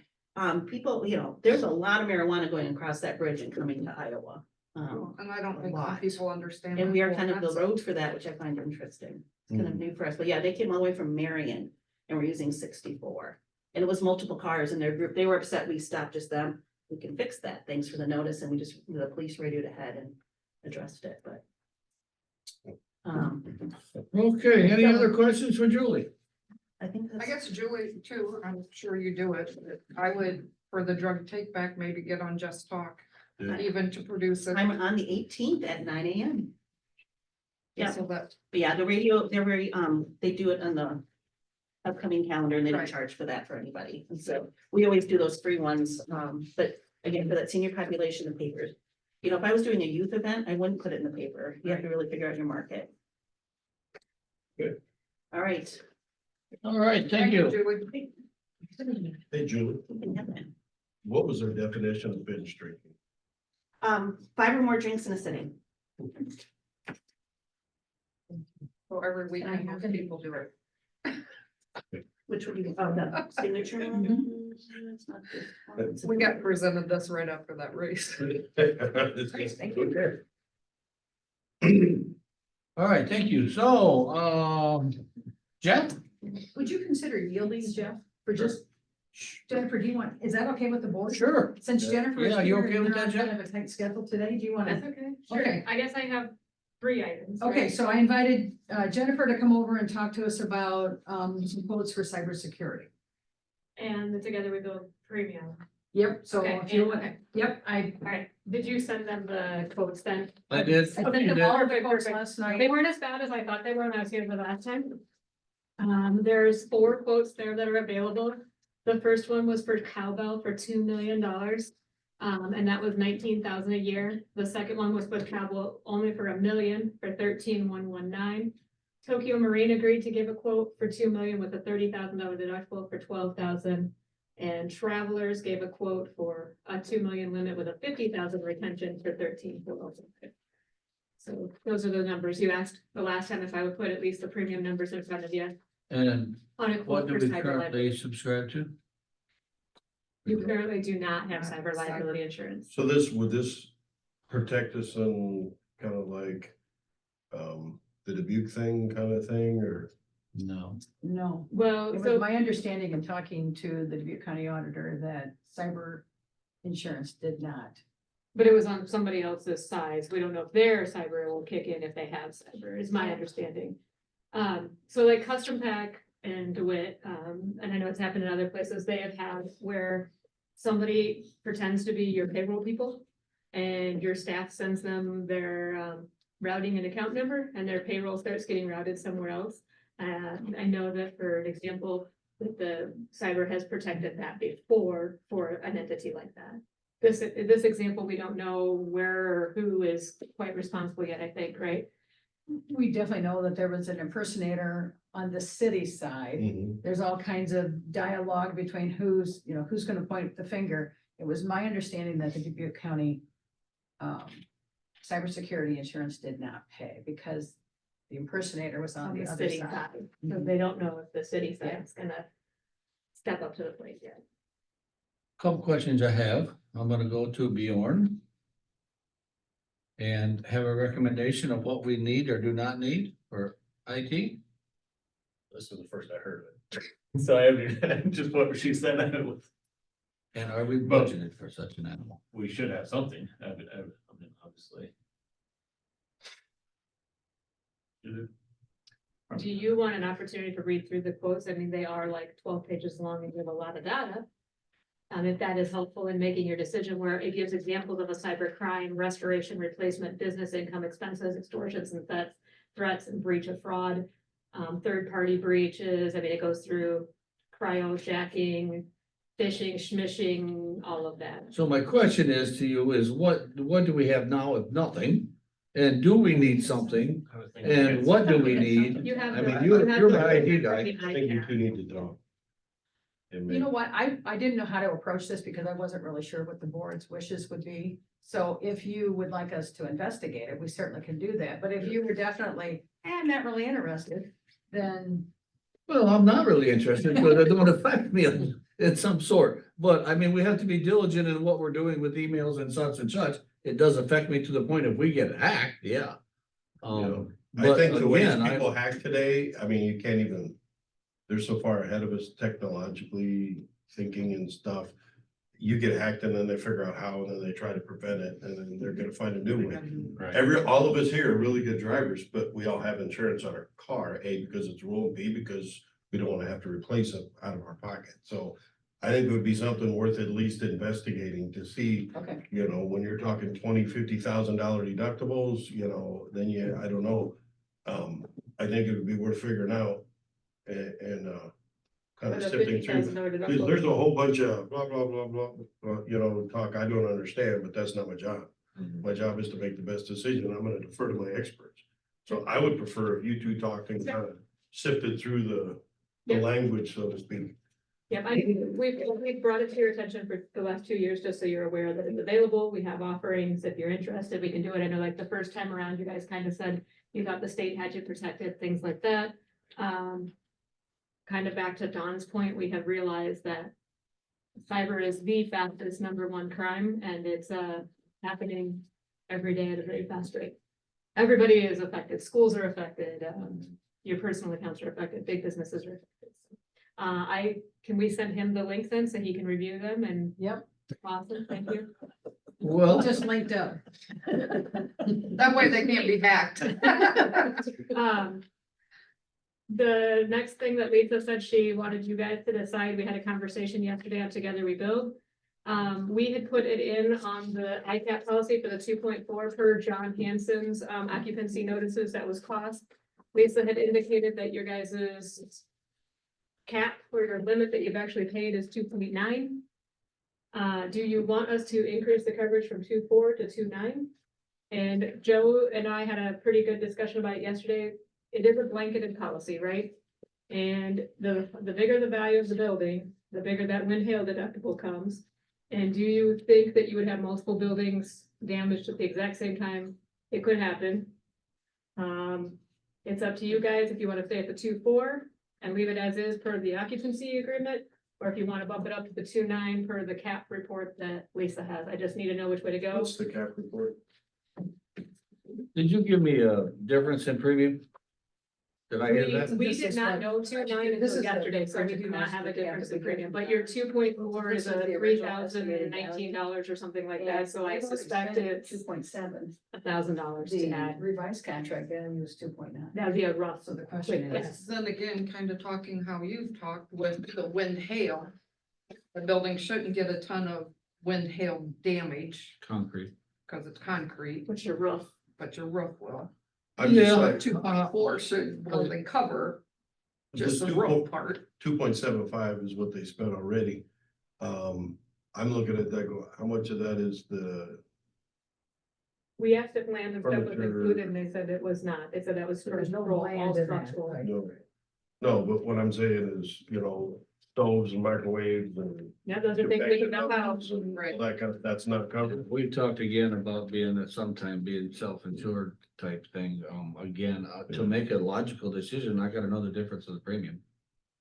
People, you know, there's a lot of marijuana going across that bridge and coming to Iowa. And I don't think some lot. people understand. And we are that. kind of the That's- road for that, which I find interesting. It's kind of new for us, but yeah, they came all the way from Marion and we're using 64. And it was multiple cars in their group. They were upset we stopped just them. We can fix that. Thanks for the notice. And we just, the police radioed ahead and addressed it, but. Okay, any other questions for Julie? I think I that's, guess Julie too, I'm sure you do it, but I would, for the drug take back, maybe get on Just Talk, Yeah. even to produce it. I'm on the 18th at 9 a.m. Yeah. So that, But yeah, the radio, they're very, they do it on the upcoming calendar and they don't Right. charge for that for anybody. And so we always do those free ones. But again, for that senior population, the papers. You know, if I was doing a youth event, I wouldn't put it in the paper. You have to really figure out your market. Good. All right. All right, thank you. Julie. Hey, Julie, We can have that. what was their definition of binge drinking? 5 or more drinks in a sitting. So every week I have people do it. Which would be, oh, the signature one? It's not good. We got presented this right after that race. Thank you. All right, thank you. So, Jeff? Would you consider yielding, Jeff, for just, Jennifer, do you want, is that okay with the board? Sure. Since Jennifer is Yeah, you here okay and with you're on that, Jeff? kind of a tight schedule today, do you want That's to? okay, sure. Okay. I guess I have 3 items. Okay, right? so I invited Jennifer to come over and talk to us about some quotes for cybersecurity. And together we build premium. Yep, so Okay, if you and- want, okay. yep, I All right, did you send them the quotes then? I did. I Okay, sent them did. all the perfect, quotes perfect. last night. They weren't as bad as I thought they were when I was here the last time. There's 4 quotes there that are available. The first one was for Cowbell for $2 million. And that was 19,000 a year. The second one was with Cowbell only for $1 million for 13,119. Tokyo Marine agreed to give a quote for $2 million with a $30,000 deductible for 12,000. And Travelers gave a quote for a $2 million limit with a 50,000 retention for 13,400. So those are the numbers you asked the last time if I would put at least the premium numbers in front of you And on a what quote do for we cyber currently liability. subscribe to? You currently do not have cyber liability insurance. So would this protect us on kind of like, the Dubuque thing kind of thing, or? No. No, Well, it was so my understanding in talking to the Dubuque County Auditor that cyber insurance did not. but it was on somebody else's side. We don't know if their cyber will kick in if they have cyber, is my understanding. So like Custom Pack and DeWitt, and I know it's happened in other places, they have had where somebody pretends to be your payroll people and your staff sends them their routing and account number and their payroll starts getting routed somewhere else. I know that for an example, that the cyber has protected that before for an entity like that. This example, we don't know where or who is quite responsible yet, I think, right? We definitely know that there was an impersonator on the city side. There's all kinds of dialogue between who's gonna point the finger. It was my understanding that the Dubuque County cybersecurity insurance did not pay because the impersonator was on On the the other city side. side, so they don't know if the city side's gonna step up to the plate yet. Couple questions I have. I'm gonna go to Bjorn. And have a recommendation of what we need or do not need for IT. This is the first I heard of it. So I have just what she said, And are we budgeted for such an animal? we should have something, I mean, obviously. Do you want an opportunity to read through the quotes? I mean, they are like 12 pages long and give a lot of data. If that is helpful in making your decision, where it gives examples of a cyber crime, restoration, replacement, business income expenses, extortions and threats and breach of fraud. Third-party breaches, I mean, it goes through cryo-jacking, phishing, schmishing, all of that. So my question is to you is what do we have now if nothing? And do we need something? I was thinking And it's- what do we need? You have I the- mean, you you're have the- my IT guy. I think you two need to talk. And You know what, I didn't know how to approach this because I wasn't really sure what the board's wishes would be. So if you would like us to investigate it, we certainly can do that, but if you were definitely, I'm not really interested, then. Well, I'm not really interested, because it don't affect me in some sort, but I mean, we have to be diligent in what we're doing with emails and such and such. It does affect me to the point if we get hacked, yeah. I But think the ways again, people hack today, I mean, you can't even, they're so far ahead of us technologically thinking and stuff. You get hacked and then they figure out how, and then they try to prevent it, and then they're gonna find a new way. Right. All of us here are really good drivers, but we all have insurance on our car, A, because it's rule, B, because we don't wanna have to replace it out of our pocket. So I think it would be something worth at least investigating to see, Okay, you know, when you're talking $20,000-$50,000 deductibles, you know, then I don't know. I think it would be worth figuring out and kind of sifting through. There's a whole bunch of blah, blah, blah, blah, you know, talk I don't understand, but that's not my job. My job is to make the best decision. I'm gonna defer to my experts. So I would prefer if you two talked and kind of sifted through the Yeah. language, so to speak. Yeah, we've brought it to your attention for the last 2 years, just so you're aware that it's available. We have offerings. If you're interested, we can do it. I know like the first time around, you guys kind of said you thought the state had you protected, things like that. Kind of back to Don's point, we have realized that cyber is the fastest #1 crime, and it's happening every day at a very fast rate. Everybody is affected. Schools are affected. Your personal accounts are affected. Big businesses are affected. Can we send him the links then so he can review them and? yep, Awesome, thank you. well, just linked up. That way they can't be hacked. The next thing that Lisa said she wanted you guys to decide, we had a conversation yesterday on Together We Build. We had put it in on the ICAP policy for the 2.4 per John Hansen's occupancy notices that was cost. Lisa had indicated that your guys's cap or your limit that you've actually paid is 2.9. Do you want us to increase the coverage from 2.4 to 2.9? And Joe and I had a pretty good discussion about it yesterday. It is a blanketed policy, right? And the bigger the value of the building, the bigger that wind hail deductible comes. And do you think that you would have multiple buildings damaged at the exact same time? It could happen. It's up to you guys if you want to stay at the 2.4 and leave it as is per the occupancy agreement, or if you want to bump it up to the 2.9 per the cap report that Lisa has. I just need to know which way to go. What's the cap report? did you give me a difference in premium? Did I hear that? We This did is not what- know 2.9 This until is the yesterday, so we project do not cost have a we have difference to in be premium, given but your back. 2.4 This is is a the $3,019 or something like that, so I suspect it's 2.7. $1,000 to The add. revised contract value was 2.9. That would be a rough. So the question Quick is, Then again, kind of talking how you've talked with the wind hail. The building shouldn't get a ton of wind hail damage Concrete. because it's concrete, What's your roof? but your roof will. I'm just Yeah. like, 2.4 should more than cover just the roof part. 2.75 is what they spent already. I'm looking at that, go, how much of that is the, We asked if land and stuff was Furniture. included, and they said it was not. They said that was So there's no structural, all land in that, structural. right? no, but what I'm saying is, you know, stoves and microwaves and. Yeah, those are things we can know how. and Right. all that kind of, that's not covered. We've talked again about being at sometime being self-insured type thing. Again, to make a logical decision, I gotta know the difference of the premium.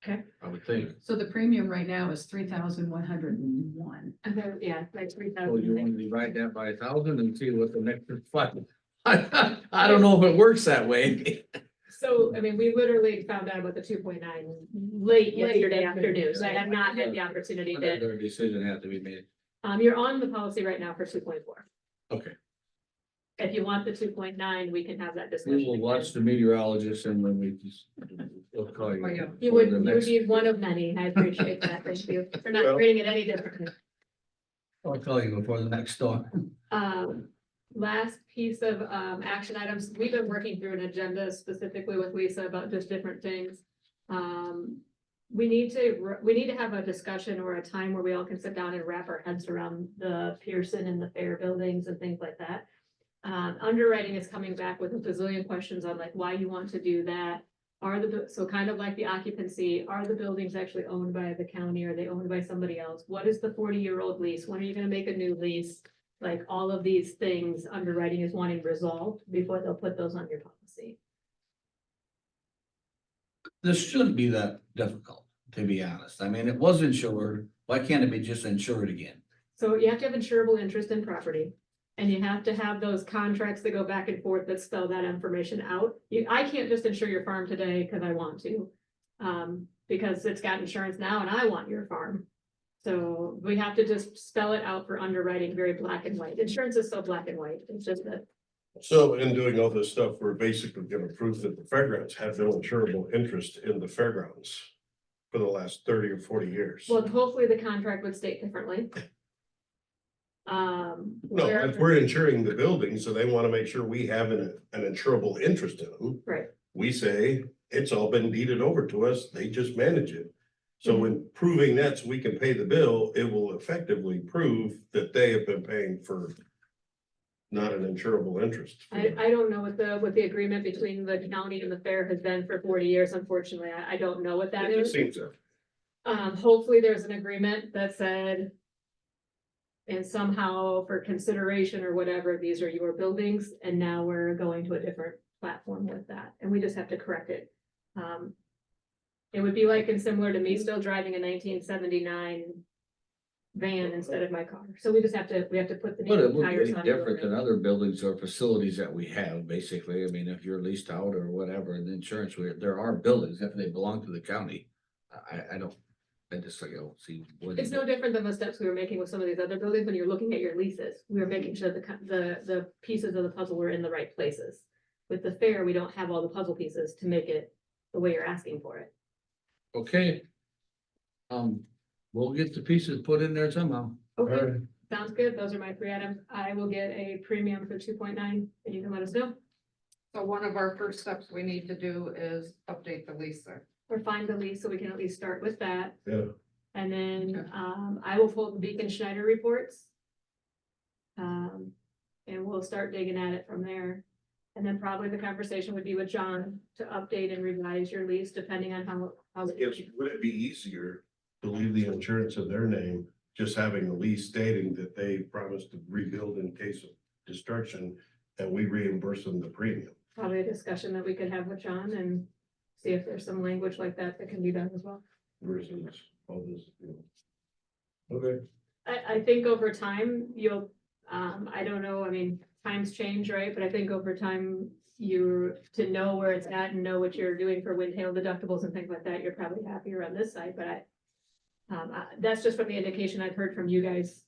Okay. I would think. So the premium right now is 3,101. And then, yeah, like So you 3,000. want to divide that by 1,000 and see what the next five. I don't know if it works that way. So, I mean, we literally found out about the 2.9 late yesterday afternoon, so I have not had the opportunity to. Their decision had to be made. You're on the policy right now for 2.4. Okay. if you want the 2.9, we can have that We discussion. will watch the meteorologist and then we just. We'll call Oh, yeah. You would, The you would next- be one of many. I appreciate that. Thank you for not Well- treating it any differently. I'll call you before the next storm. Last piece of, action items, we've been working through an agenda specifically with Lisa about just different things. We need to have a discussion or a time where we all can sit down and wrap our heads around the Pearson and the Fair buildings and things like that. Underwriting is coming back with a bazillion questions on like why you want to do that. So kind of like the occupancy, are the buildings actually owned by the county? Are they owned by somebody else? What is the 40-year-old lease? When are you gonna make a new lease? Like all of these things underwriting is wanting resolved before they'll put those on your policy. This shouldn't be that difficult, to be honest. I mean, it was insured. Why can't it be just insured again? So you have to have insurable interest in property. And you have to have those contracts that go back and forth that spell that information out. I can't just insure your farm today because I want to. Because it's got insurance now and I want your farm. So we have to just spell it out for underwriting, very black and white. Insurance is so black and white. It's just that. So in doing all this stuff, we're basically gonna prove that the fairgrounds have no insurable interest in the fairgrounds for the last 30 or 40 years. Well, hopefully the contract would state differently. No, if we're insuring the building, so they wanna make sure we have an insurable interest in them. Right. We say, it's all been deeded over to us, they just manage it. So in proving that, so we can pay the bill, it will effectively prove that they have been paying for not an insurable interest. I don't know what the agreement between the county and the fair has been for 40 years, unfortunately. I don't know what that It just is. seems that. Hopefully there's an agreement that said. And somehow for consideration or whatever, these are your buildings, and now we're going to a different platform with that, and we just have to correct it. It would be like and similar to me still driving a 1979 van instead of my car, so we just have to put the But it new would be tires any on. different than other buildings or facilities that we have, basically. I mean, if you're leased out or whatever, the insurance, there are buildings, if they belong to the county. I don't, I just like, I don't see. what It's is no it. different than the steps we were making with some of these other buildings, when you're looking at your leases, we were making sure the pieces of the puzzle were in the right places. With the fair, we don't have all the puzzle pieces to make it the way you're asking for it. Okay. We'll get the pieces put in there somehow. Okay, sounds good. Those are my 3 items. I will get a premium for 2.9 and you can let us know. So one of our first steps we need to do is update the lease there. Or find the lease so we can at least start with that. Yeah. And then, Okay. I will pull the Beacon Schneider reports. And we'll start digging at it from there. And then probably the conversation would be with John to update and revise your lease depending on how. Yes, would it be easier to leave the insurance in their name, just having a lease stating that they promised to rebuild in case of destruction, and we reimburse them the premium? Probably a discussion that we could have with John and see if there's some language like that that can be done as well. Versus all this, you know. Okay. I think over time, you'll, I don't know, I mean, times change, right? But I think over time, to know where it's at and know what you're doing for wind hail deductibles and things like that, you're probably happier on this side, but that's just from the indication I've heard from you guys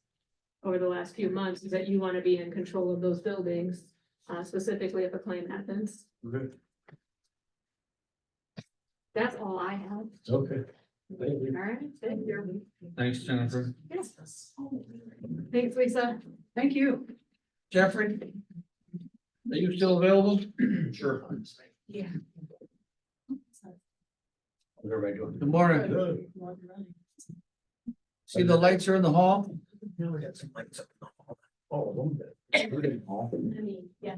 over the last few months, is that you want to be in control of those buildings, specifically if a claim happens. Okay. That's all I have. Okay. Thank you. All right, thank you. Thanks, Jennifer. Yes. Thanks, Lisa. Thank you. Jeffrey? Are you still available? Sure. Yeah. How's everybody doing? Good morning. Good. See the lights are in the hall? Yeah, we got some lights up in the hall. Oh, a little bit. I mean, yeah,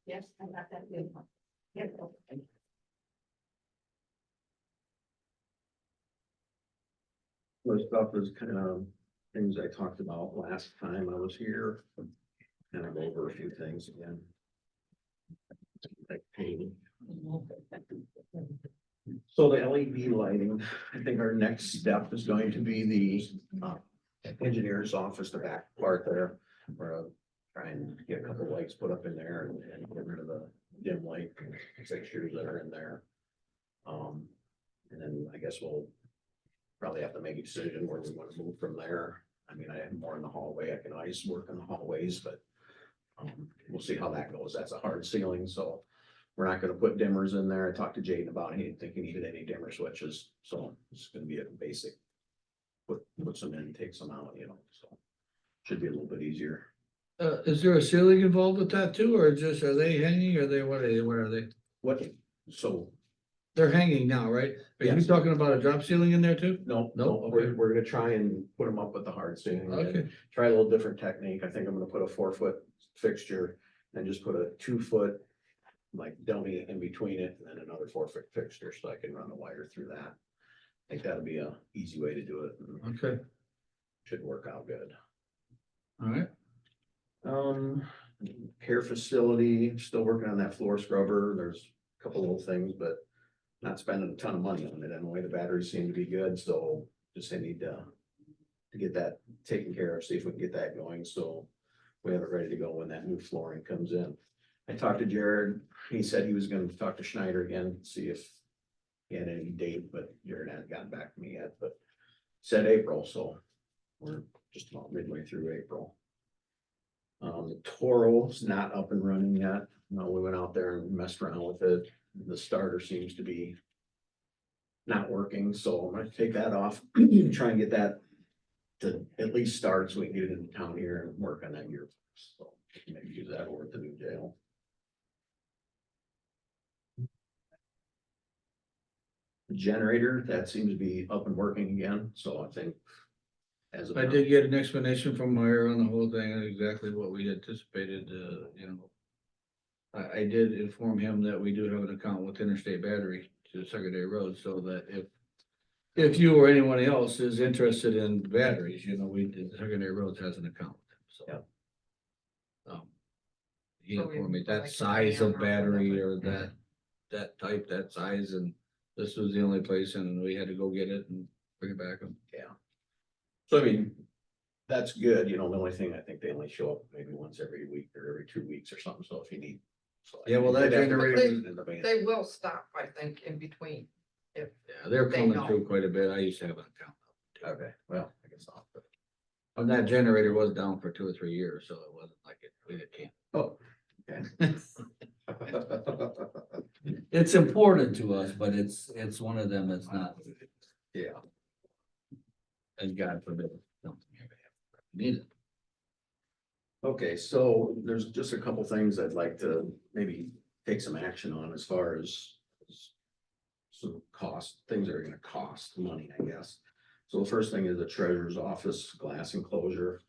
yes, I got that. Good. Yep. Most stuff is kind of things I talked about last time I was here. Kind of go over a few things again. Like painting. So the LED lighting, I think our next step is going to be the engineer's office, the back part there. We're trying to get a couple lights put up in there and get rid of the dim light fixtures that are in there. And then I guess we'll probably have to make a decision where we want to move from there. I mean, I have more in the hallway. I can always work in the hallways, but We'll see how that goes. That's a hard ceiling, so we're not gonna put dimmers in there. I talked to Jaden about it. He didn't think he needed any dimmer switches, so it's gonna be a basic. Put some in, take some out, you know, so should be a little bit easier. Is there a ceiling involved with that too, or just, are they hanging, or what are they? What, so, They're hanging now, right? Are you Yes. talking about a drop ceiling in there too? no, No? no, we're gonna try and put them up with the hard ceiling. and Okay, Try a little different technique. I think I'm gonna put a 4-foot fixture and just put a 2-foot. Like dummy in between it and then another 4-foot fixture so I can run the wire through that. I think that'll be a easy way to do it. and okay, Should work out good. all right. Care facility, still working on that floor scrubber. There's a couple little things, but not spending a ton of money on it. Anyway, the batteries seem to be good, so just I need to get that taken care of, see if we can get that going. So we have it ready to go when that new flooring comes in. I talked to Jared. He said he was gonna talk to Schneider again, see if he had any date, but Jared hadn't gotten back to me yet, but said April, so we're just about midway through April. The Toro's not up and running yet. No, we went out there and messed around with it. The starter seems to be not working, so I'm gonna take that off, try and get that to at least start so we can get it into town here and work on that gear. So maybe use that over at the new jail. The generator, that seems to be up and working again, so I think. As of I now- did get an explanation from Meyer on the whole thing, and exactly what we anticipated, you know. I did inform him that we do have an account with Interstate Battery to Secondary Road, so that if you or anyone else is interested in batteries, you know, Secondary Roads has an account with them, so. He So we- informed me like that a size van of or battery whatever. or that type, that size, and this was the only place, and we had to go get it and bring it back. So I mean, that's good, you know, the only thing, I think they only show up maybe once every week or every 2 weeks or something, so if you need. so Yeah, well, that they'd have to generator- put it in the van. They will stop, I think, in between. If, Yeah, they're They coming know. through quite a bit. I used to have an account. Okay, well, I guess not, but, And that generator was down for 2 or 3 years, so it wasn't like we can't. oh, okay. It's important to us, but it's one of them that's not, Yeah, and God forbid, something ever happens. Need it. okay, so there's just a couple things I'd like to maybe take some action on as far as. Some cost, things that are gonna cost money, I guess. So the first thing is the treasurer's office glass enclosure.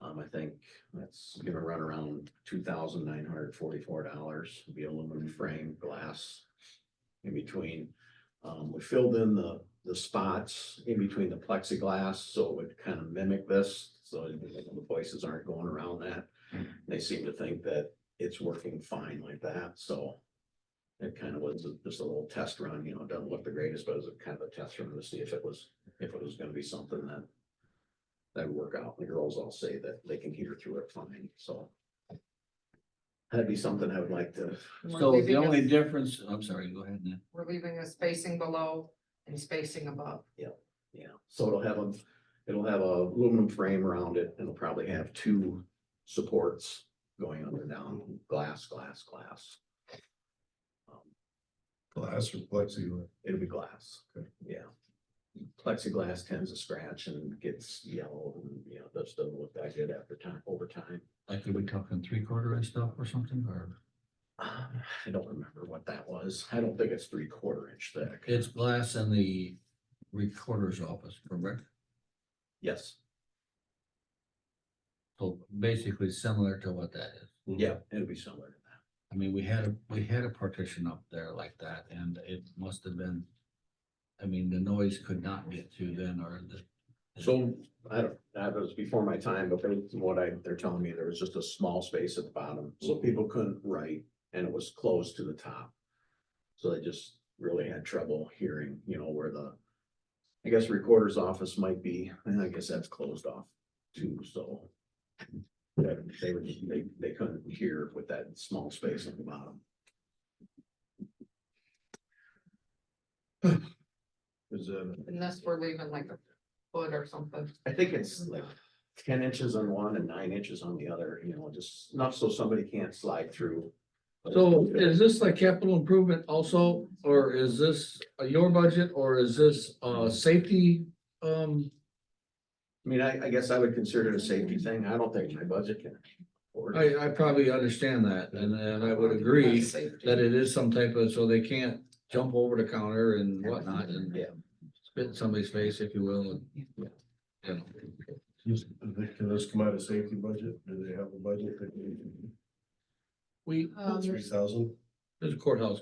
I think that's gonna run around $2,944, be aluminum frame glass in between. We filled in the spots in between the plexiglass, so it would kind of mimic this, so the voices aren't going around that. They seem to think that it's working fine like that, so. It kind of was just a little test run, you know, it doesn't look the greatest, but it was a kind of a test run to see if it was gonna be something that. That would work out. The girls all say that they can hear through it fine, so. That'd be something I would like to, we're So the leaving only a- difference, I'm sorry, go ahead, Ned. we're leaving a spacing below and spacing above. yeah, so it'll have a aluminum frame around it, and it'll probably have 2 supports going up and down, glass. Glass or plexi? It'll be glass, yeah. Plexiglass tends to scratch and gets yellow, and, you know, that doesn't look that good over time. Like, are we talking 3/4 inch stuff or something, or? I don't remember what that was. I don't think it's 3/4 inch thick. It's glass in the recorder's office, correct? Yes, So basically similar to what that is. yeah, it'll be similar to that. I mean, we had a partition up there like that, and it must have been. I mean, the noise could not get through then, or So I don't, that was before my time, but from what they're telling me, there was just a small space at the bottom, so people couldn't write, and it was closed to the top. So they just really had trouble hearing, you know, where I guess recorder's office might be, and I guess that's closed off too, so. They couldn't hear with that small space at the bottom. Is Unless we're leaving like a foot or something. I think it's like 10 inches on one and 9 inches on the other, you know, just enough so somebody can't slide through. So is this like capital improvement also, or is this your budget, or is this safety? I mean, I guess I would consider it a safety thing. I don't think my budget can. afford it. I probably understand that, and I would agree Safety. that it is some type of, so they can't jump over the counter and whatnot and Yeah. spit in somebody's face, if you will, and, you know. Can this come out of safety budget? Do they have a budget that We, $3,000? there's a courthouse,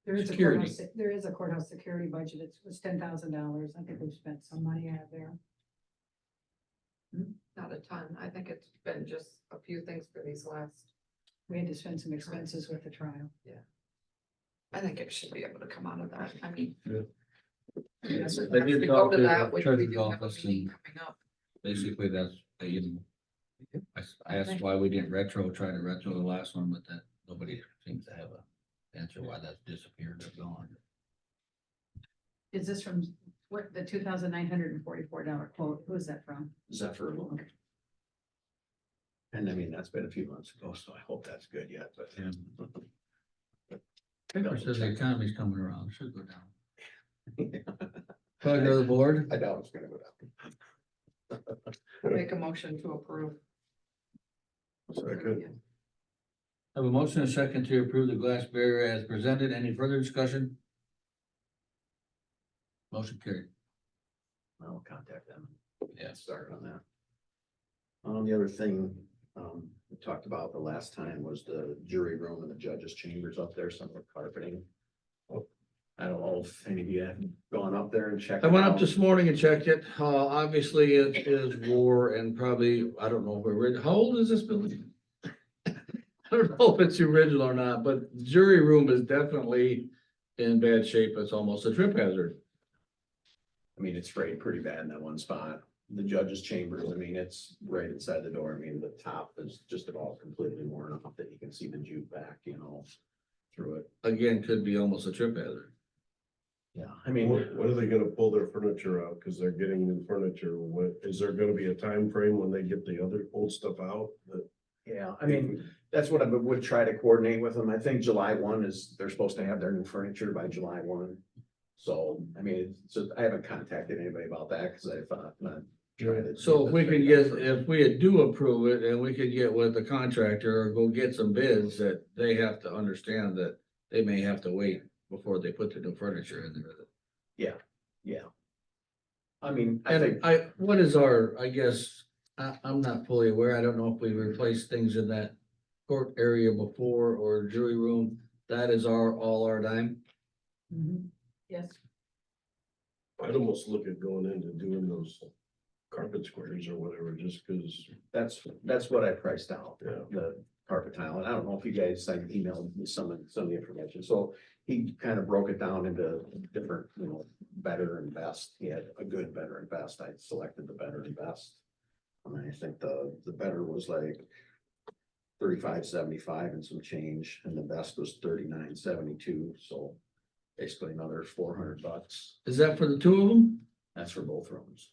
There is a Security. courthouse, there is a courthouse security budget. It was $10,000. I think we've spent some money out of there. Not a ton. I think it's been just a few things for these last, We had to spend some expenses with the trial. I think it should be able to come out of that. I mean. Yeah. Yes, They if we did go talk to to that, the which treasurer's we do have a office meeting and- coming up. basically that's, I asked why we didn't try to retro the last one, but that, nobody seems to have a answer why that's disappeared or gone. Is this from what, the $2,944 quote? Who is that from? Zephyr look. And I mean, that's been a few months ago, so I hope that's good yet, but. Paper says the economy's coming around, should go down. Pleasure of the board. I doubt it's gonna go down. Make a motion to approve. Second. Have a motion and a second to approve the glass barrier as presented. Any further discussion? Motion carried. I'll contact them. Yeah. Start on that. The other thing, we talked about the last time was the jury room and the judge's chambers up there, some of the carpeting. I don't know if any of you have gone up there and checked. I went it up out. this morning and checked it. Obviously it is war and probably, I don't know if we're, how old is this building? I don't know if it's original or not, but jury room is definitely in bad shape. It's almost a trip hazard. I mean, it's sprayed pretty bad in that one spot. The judge's chambers, I mean, it's right inside the door. I mean, the top is just about completely worn off that you can see the jute back, you know, through it. Again, could be almost a trip hazard. Yeah, I mean, When are they gonna pull their furniture out? Cause they're getting new furniture. Is there gonna be a time frame when they get the other old stuff out? yeah, I mean, that's what I would try to coordinate with them. I think July 1 is, they're supposed to have their new furniture by July 1. So, I mean, so I haven't contacted anybody about that because I thought, not try to. So if we can get, if we do approve it and we could get with the contractor or go get some bids, that they have to understand that they may have to wait before they put the new furniture in there. Yeah. I mean, I And think, what is our, I guess, I'm not fully aware. I don't know if we replaced things in that court area before or jury room. That is all our dime. Yes. I'd almost look at going into doing those carpet squares or whatever, just cause, that's what I priced out, yeah. the carpet tile. And I don't know if you guys, I emailed me some of the information. So he kind of broke it down into different, you know, better and best. He had a good, better and best. I selected the better and best. And I think the better was like 35.75 and some change, and the best was 39.72. So basically another $400. Is that for the two of them? That's for both rooms.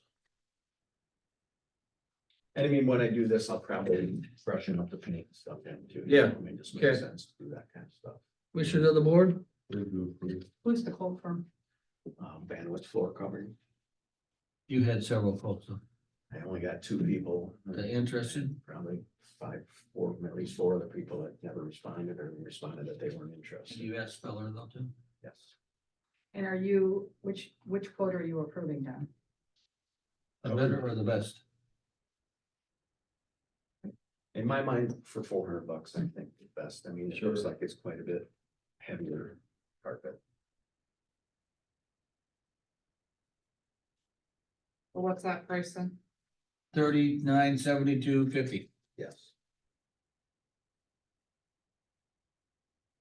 And I mean, when I do this, I'll probably freshen up the paint and stuff in too. Yeah. I mean, just makes Okay. sense to do that kind of stuff. Wishes of the board? Who's the quote from? Bandwidth floor covering. You had several folks I only got 2 people. interested. Probably 5, 4, at least 4 other people that never responded or responded that they weren't interested. You asked Speller though too? Yes. And are you, which quote are you approving, Don? The better or the best? In my mind, for $400, I think the best. I mean, it looks like it's quite a bit heavier carpet. Well, what's that price then? 39.72.50. Yes.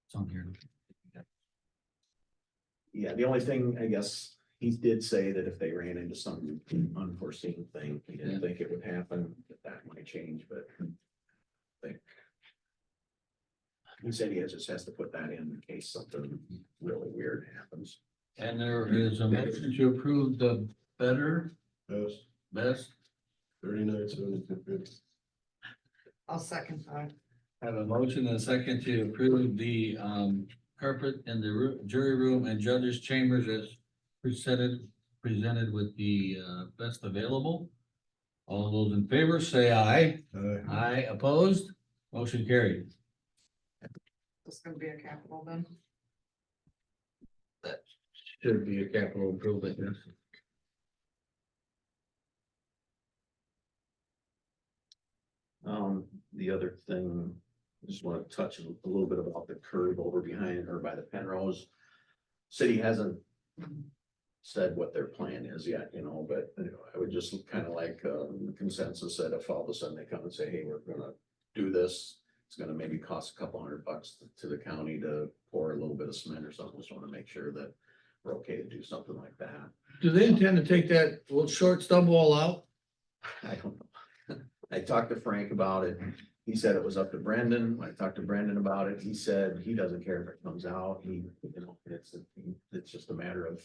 It's on here. Yeah, the only thing, I guess, he did say that if they ran into some unforeseen thing, he didn't think it would happen, that might change, but I think. He said he just has to put that in case something really weird happens. And there is a motion to approve the better, Yes. best. 39, 72. I'll second that. Have a motion and a second to approve the carpet in the jury room and judges chambers as presented with the best available. All those in favor say aye. Aye opposed, motion carried. This is gonna be a capital then. Should be a capital improvement, yes. The other thing, I just want to touch a little bit about the curb over behind or by the Penrose. City hasn't said what their plan is yet, you know, but I would just kind of like the consensus that if all of a sudden they come and say, hey, we're gonna do this. It's gonna maybe cost a couple $100 to the county to pour a little bit of cement or something. Just want to make sure that we're okay to do something like that. Do they intend to take that little short stub wall out? I don't know. I talked to Frank about it. He said it was up to Brendan. I talked to Brendan about it. He said he doesn't care if it comes out. He, you know, it's just a matter of,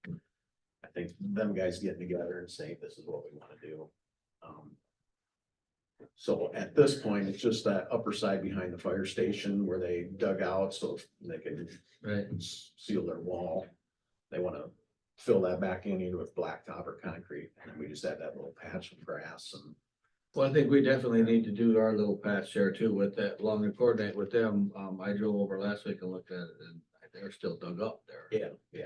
I think, them guys getting together and saying, this is what we want to do. So at this point, it's just that upper side behind the fire station where they dug out so they can Right. seal their wall. They want to fill that back in either with blacktop or concrete. And then we just have that little patch of grass and Well, I think we definitely need to do our little patch there too with that, along and coordinate with them. I drove over last week and looked at it and they're still dug up there. yeah.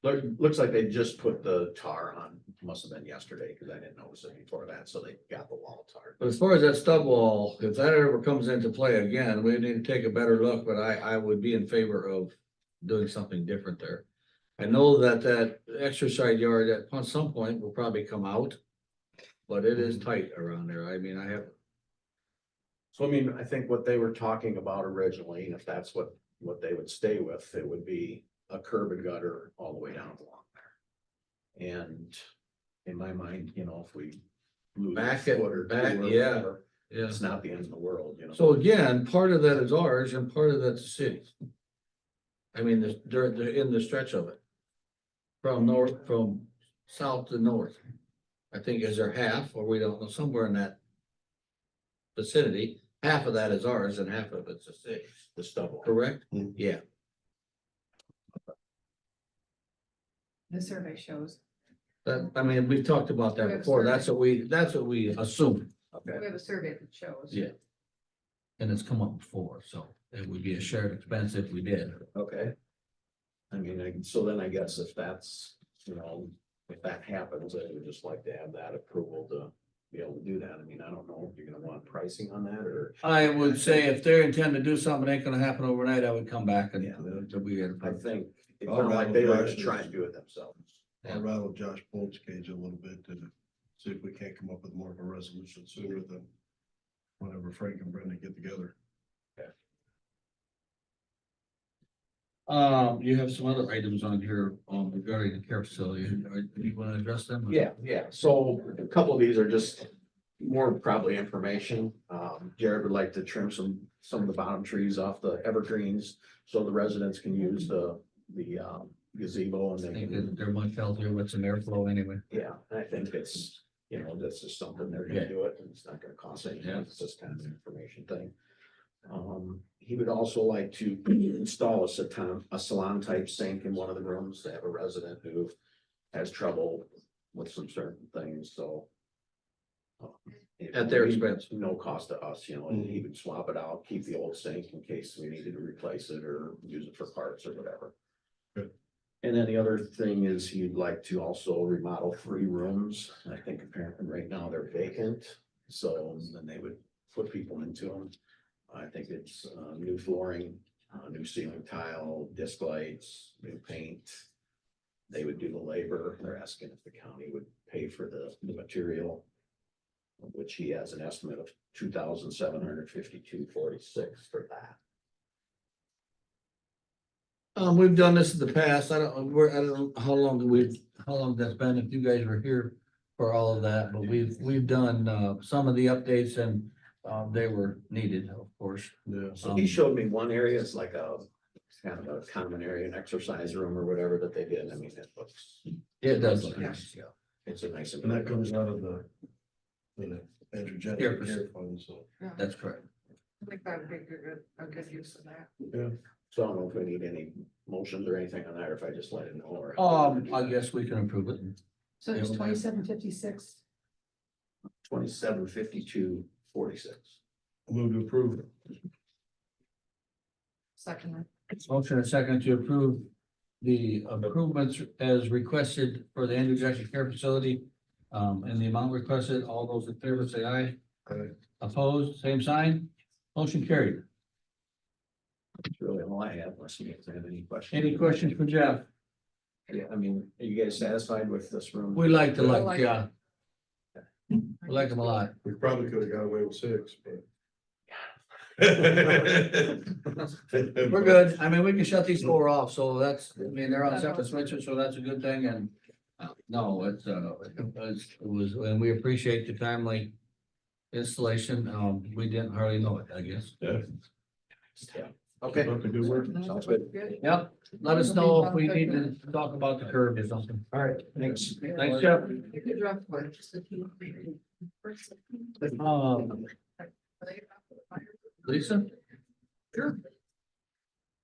Looks like they just put the tar on, must have been yesterday, because I didn't notice it before that, so they got the wall tarred. But as far as that stub wall, if that ever comes into play again, we need to take a better look, but I would be in favor of doing something different there. I know that exercise yard at some point will probably come out, but it is tight around there. I mean, I have, So I mean, I think what they were talking about originally, and if that's what they would stay with, it would be a curb and gutter all the way down along there. And in my mind, you know, if we lose a Back it- foot or two back, or yeah. whatever, yeah. it's not the end of the world, you know. So again, part of that is ours and part of that's the city's. I mean, they're in the stretch of it. From south to north. I think is there half, or we don't know, somewhere in that vicinity, half of that is ours and half of it's the city's, The stubble. correct? Mhm. Yeah, The survey shows. I mean, we've talked about that We have before. survey. That's what we assume. We have a survey that shows. Yeah. And it's come up before, so it would be a shared expense if we did. Okay. I mean, so then I guess if that's, you know, if that happens, I would just like to have that approval to be able to do that. I mean, I don't know if you're gonna want pricing on that or. I would say if they intend to do something, it ain't gonna happen overnight, I would come back and. Yeah. We I think it I'll sounded like they were rattle just Josh's- trying to do it themselves. I'll rattle Josh Bolt's cage a little bit to see if we can't come up with more of a resolution sooner than whenever Frank and Brenda get together. You have some other items on here, regarding the care facility. Do you want to address them? Yeah. So a couple of these are just more probably information. Jared would like to trim some of the bottom trees off the evergreens so the residents can use the gazebo and I they think can. that they're much healthier with some airflow anyway. Yeah, I think it's, you know, that's just something they're Yeah. gonna do it and it's not gonna cost anything. Yeah. It's just kind of an information thing. He would also like to install a salon type sink in one of the rooms. They have a resident who has trouble with some certain things, so. At their expense. No cost to us, you know, and he would swap it out, keep the old sink in case we needed to replace it or use it for parts or whatever. Good. And then the other thing is he'd like to also remodel 3 rooms. I think apparently right now they're vacant, so then they would put people into them. I think it's new flooring, new ceiling tile, disc lights, new paint. They would do the labor. They're asking if the county would pay for the material, which he has an estimate of $2,752.46 for that. We've done this in the past. I don't know how long that's been, if you guys were here for all of that, but we've done, some of the updates and, they were needed, of course. Yeah. So he showed me one area, it's like it's kind of a common area, an exercise room or whatever that they did. I mean, it looks, It does look nice, yeah. it's a nice. And that comes out of the Intergenerational Care care fund, so. That's correct. I think that would be a good use of that. So I don't know if we need any motions or anything on that, or if I just let it know, or. I guess we can approve it. So it's 2756. 275246. Move to approve. Second. Motion and second to approve the improvements as requested for the Andrew Jackson Care Facility. And the amount requested, all those in favor say aye. Aye. Opposed, same sign. Motion carried. That's really all I have, unless you guys have any questions. Any questions for Jeff? Yeah, I mean, are you guys satisfied with this room? We like the I lights, like yeah. We like them a lot. We probably could have got away with 6, but. We're good. I mean, we can shut these four off, so that's, I mean, they're on separate switches, so that's a good thing, and no, it was, and we appreciate the timely installation. We didn't hardly know it, I guess. Yeah. Okay. Good work. Sounds good. Yep, let us know if we need to talk about the curb or something. All right, thanks. Thanks, Jeff. Lisa? Sure.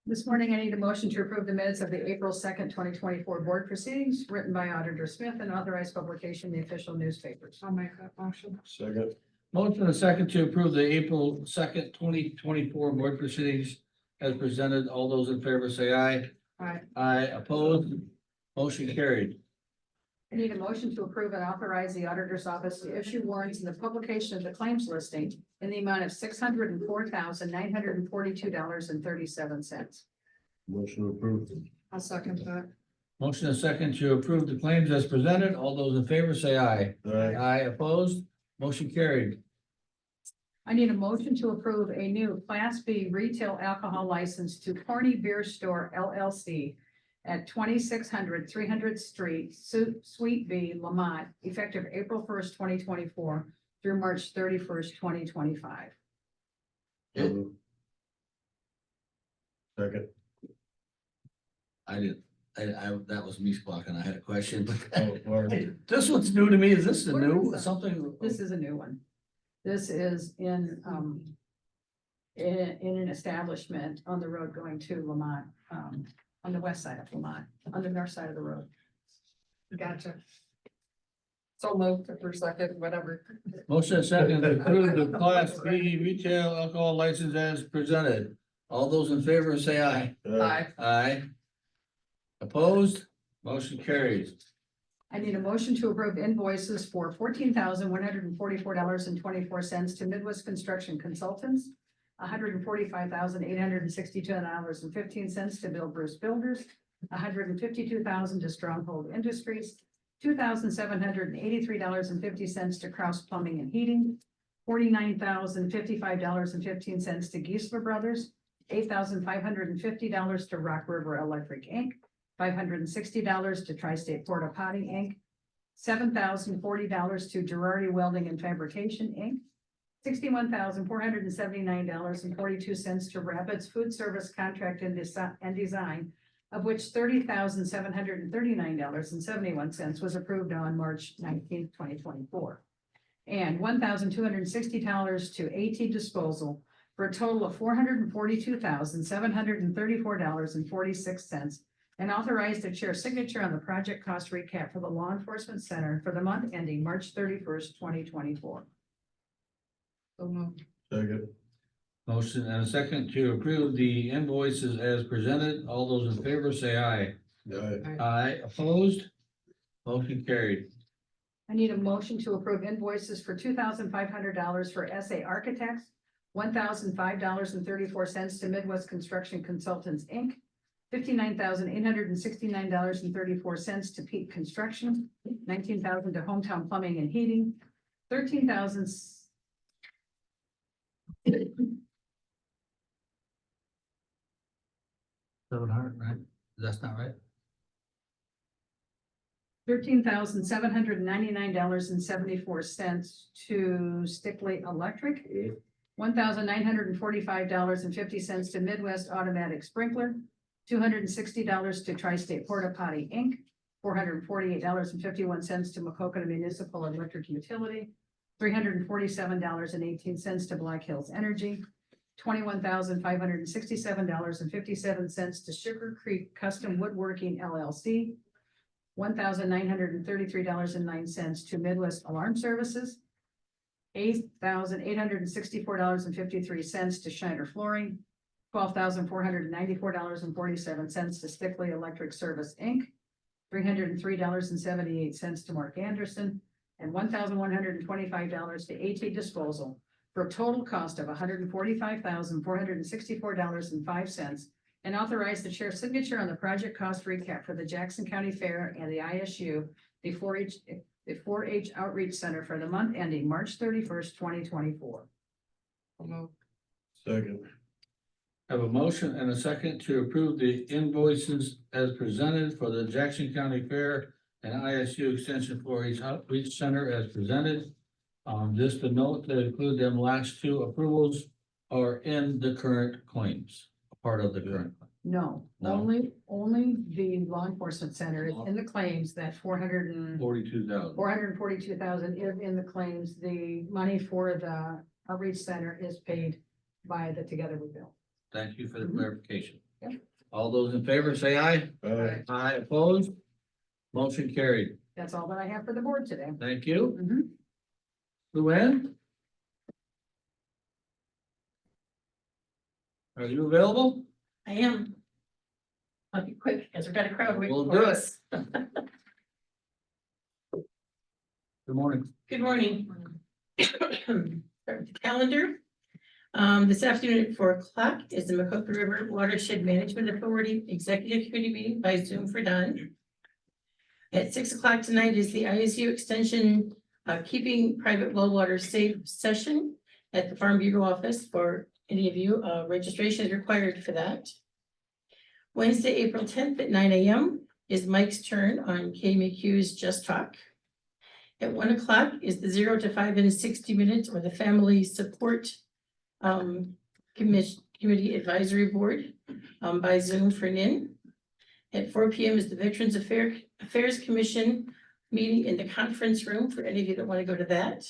This morning, I need a motion to approve the minutes of the April 2nd, 2024 board proceedings written by Auditor Smith and authorized publication in the official newspapers. I'll make that motion. Second. Motion and second to approve the April 2nd, 2024 board proceedings as presented. All those in favor say aye. Aye. Aye, opposed, motion carried. I need a motion to approve and authorize the auditor's office to issue warrants in the publication of the claims listing in the amount of $604,942.37. Motion approved. I'll second that. Motion and second to approve the claims as presented. All those in favor say aye. Aye. Aye, opposed, motion carried. I need a motion to approve a new Class B retail alcohol license to Corny Beer Store LLC at 2600 300th Street, Suite B, Lamont, effective April 1st, 2024 through March 31st, 2025. Second. That was me squawking. I had a question. Oh, all right. This one's new to me. Is this a What new, is that? something? This is a new one. This is in an establishment on the road going to Lamont, on the west side of Lamont, on the north side of the road. Gotcha. So moved for second, whatever. Motion and second to approve the Class B retail alcohol license as presented. All those in favor say aye. Aye. Aye. Opposed, motion carries. I need a motion to approve invoices for $14,144.24 to Midwest Construction Consultants, $145,862.15 to Bill Bruce Builders, $152,000 to Stronghold Industries, $2,783.50 to Kraus Plumbing and Heating, $49,055.15 to Geisler Brothers, $8,550 to Rock River Electric Inc., $560 to Tri-State Porta Potty Inc., $7,040 to Girardi Welding and Fabrication Inc., $61,479.42 to Rapids Food Service Contract and Design, of which $30,739.71 was approved on March 19th, 2024. And $1,260 to AT Disposal for a total of $442,734.46, and authorized the chair signature on the project cost recap for the Law Enforcement Center for the month ending March 31st, 2024. So moved. Second. Motion and a second to approve the invoices as presented. All those in favor say aye. Aye. Aye, opposed, motion carried. I need a motion to approve invoices for $2,500 for SA Architects, $1,005.34 to Midwest Construction Consultants, Inc., $59,869.34 to Peak Construction, $19,000 to Hometown Plumbing and Heating, $13,000. $700, right? That's not right? $13,799.74 to Stickley Electric, $1,945.50 to Midwest Automatic Sprinkler, $260 to Tri-State Porta Potty Inc., $448.51 to Macocota Municipal Electric Utility, $347.18 to Black Hills Energy, $21,567.57 to Sugar Creek Custom Woodworking LLC, $1,933.09 to Midwest Alarm Services, $8,864.53 to Schneider Flooring, $12,494.47 to Stickley Electric Service, Inc., $303.78 to Mark Anderson, and $1,125 to AT Disposal, for a total cost of $145,464.05, and authorize the chair's signature on the project cost recap for the Jackson County Fair and the ISU, the 4-H Outreach Center for the month ending March 31st, 2024. Second. Have a motion and a second to approve the invoices as presented for the Jackson County Fair and ISU Extension 4-H Outreach Center as presented. Just a note to include them last two approvals are in the current claims, part of the current. No, No. only the law enforcement center is in the claims. That 42,000. is in the claims. The money for the outreach center is paid by the Together We Build. Thank you for the Mhm. clarification. Yep. All those in favor say aye. Aye opposed. Motion carried. That's all that I have for the board today. Thank you. Mhm. Luann? Are you available? I am. I'll be quick, as we've got a crowd waiting We'll for do it. us. Good morning. Good morning. Start with the calendar. This afternoon at 4 o'clock is the Macoka River Watershed Management Authority Executive Committee meeting by Zoom for Don. At 6 o'clock tonight is the ISU Extension Keeping Private Well Water Safe session at the Farm Bureau office for any of you. Registration is required for that. Wednesday, April 10th at 9 a.m. is Mike's turn on Kay McHugh's Just Talk. At 1 o'clock is the 0 to 5 and 60 minutes, or the Family Support Committee Advisory Board by Zoom for NIN. At 4 p.m. is the Veterans Affairs Commission meeting in the conference room for any of you that want to go to that.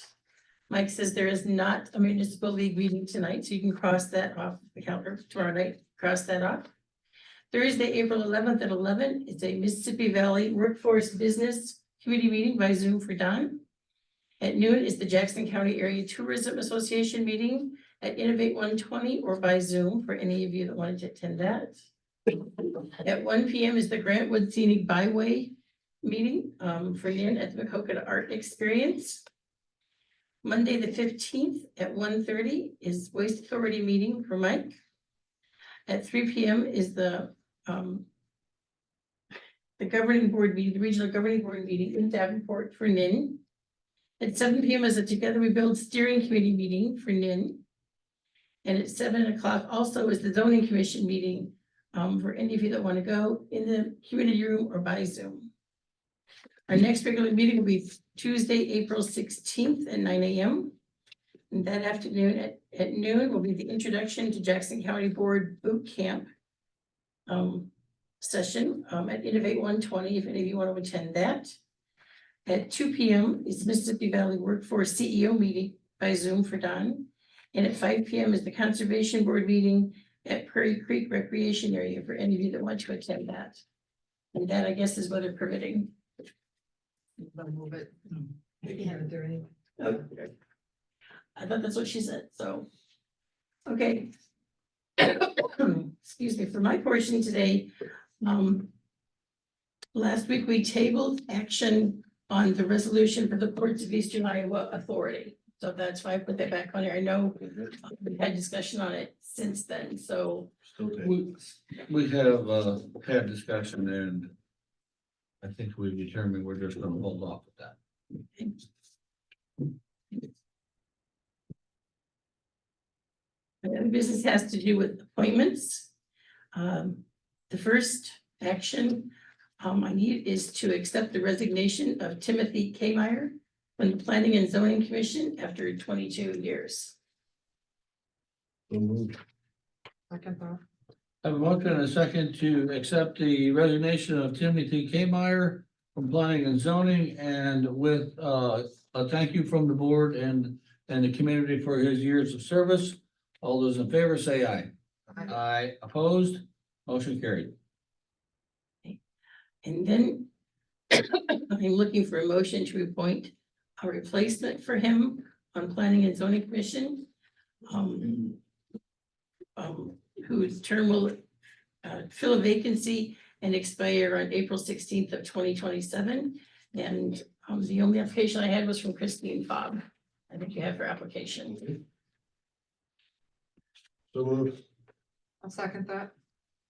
Mike says there is not a municipal league meeting tonight, so you can cross that off the calendar tomorrow night, cross that off. Thursday, April 11th at 11 is a Mississippi Valley Workforce Business Committee meeting by Zoom for Don. At noon is the Jackson County Area Tourism Association meeting at Innovate 120 or by Zoom for any of you that wanted to attend that. At 1 p.m. is the Grantwood Scenic Byway meeting for NIN at the Macoka Art Experience. Monday, the 15th at 1:30 is Waste Authority meeting for Mike. At 3 p.m. is the governing board meeting, the regional governing board meeting in Davenport for NIN. At 7 p.m. is a Together We Build steering committee meeting for NIN. And at 7 o'clock also is the zoning commission meeting for any of you that want to go in the community room or by Zoom. Our next regular meeting will be Tuesday, April 16th at 9 a.m. And that afternoon at noon will be the introduction to Jackson County Board Boot Camp session at Innovate 120, if any of you want to attend that. At 2 p.m. is Mississippi Valley Workforce CEO meeting by Zoom for Don. And at 5 p.m. is the Conservation Board meeting at Prairie Creek Recreation Area for any of you that want to attend that. And that, I guess, is weather permitting. Move it. Okay. I thought that's what she said, so. Okay. Excuse me, for my portion today, last week we tabled action on the resolution for the Ports of Eastern Iowa Authority. So that's why I put that back on here. I know we had discussion on it since then, so. Still take. We have had discussion and I think we've determined we're just gonna hold off with that. The other business has to do with appointments. The first action I need is to accept the resignation of Timothy Kmeyer from the Planning and Zoning Commission after 22 years. Second thought. Have a motion and a second to accept the resignation of Timothy Kmeyer from planning and zoning and with a thank you from the board and the community for his years of service. All those in favor say aye. Aye. Aye, opposed, motion carried. And then I'm looking for a motion to appoint a replacement for him on Planning and Zoning Commission. Whose term will fill a vacancy and expire on April 16th of 2027. And the only application I had was from Christine Fobb. I think you have her application. So moved. I'll second that.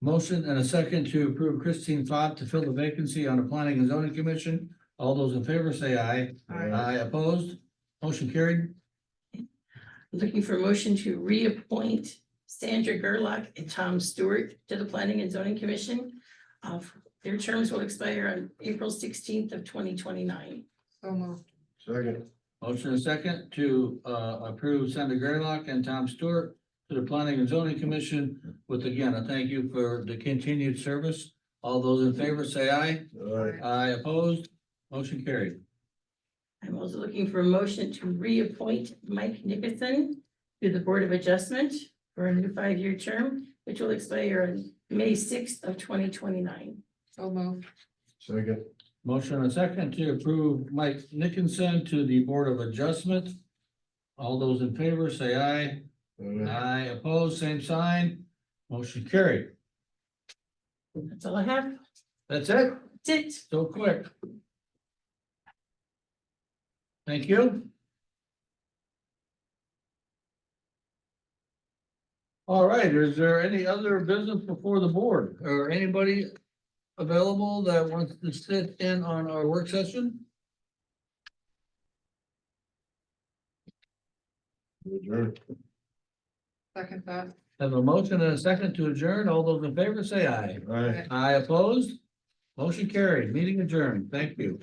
Motion and a second to approve Christine Fobb to fill the vacancy on the Planning and Zoning Commission. All those in favor say aye. Aye, opposed, motion carried. Looking for a motion to reappoint Sandra Gerlach and Tom Stewart to the Planning and Zoning Commission. Their terms will expire on April 16th of 2029. So moved. Second. Motion and a second to approve Sandra Gerlach and Tom Stewart to the Planning and Zoning Commission with, again, a thank you for the continued service. All those in favor say aye. Aye. Aye, opposed, motion carried. I'm also looking for a motion to reappoint Mike Nickerson to the Board of Adjustment for a new 5-year term, which will expire on May 6th of 2029. So moved. Second. Motion and a second to approve Mike Nickinson to the Board of Adjustment. All those in favor say aye. Aye, opposed, same sign. Motion carried. That's all I have. That's it, That's it. so quick. Thank you. All right, is there any other business before the board or anybody available that wants to sit in on our work session? Adjourn. Second that. Have a motion and a second to adjourn. All those in favor say aye. Aye. Aye, opposed? Motion carried. Meeting adjourned. Thank you.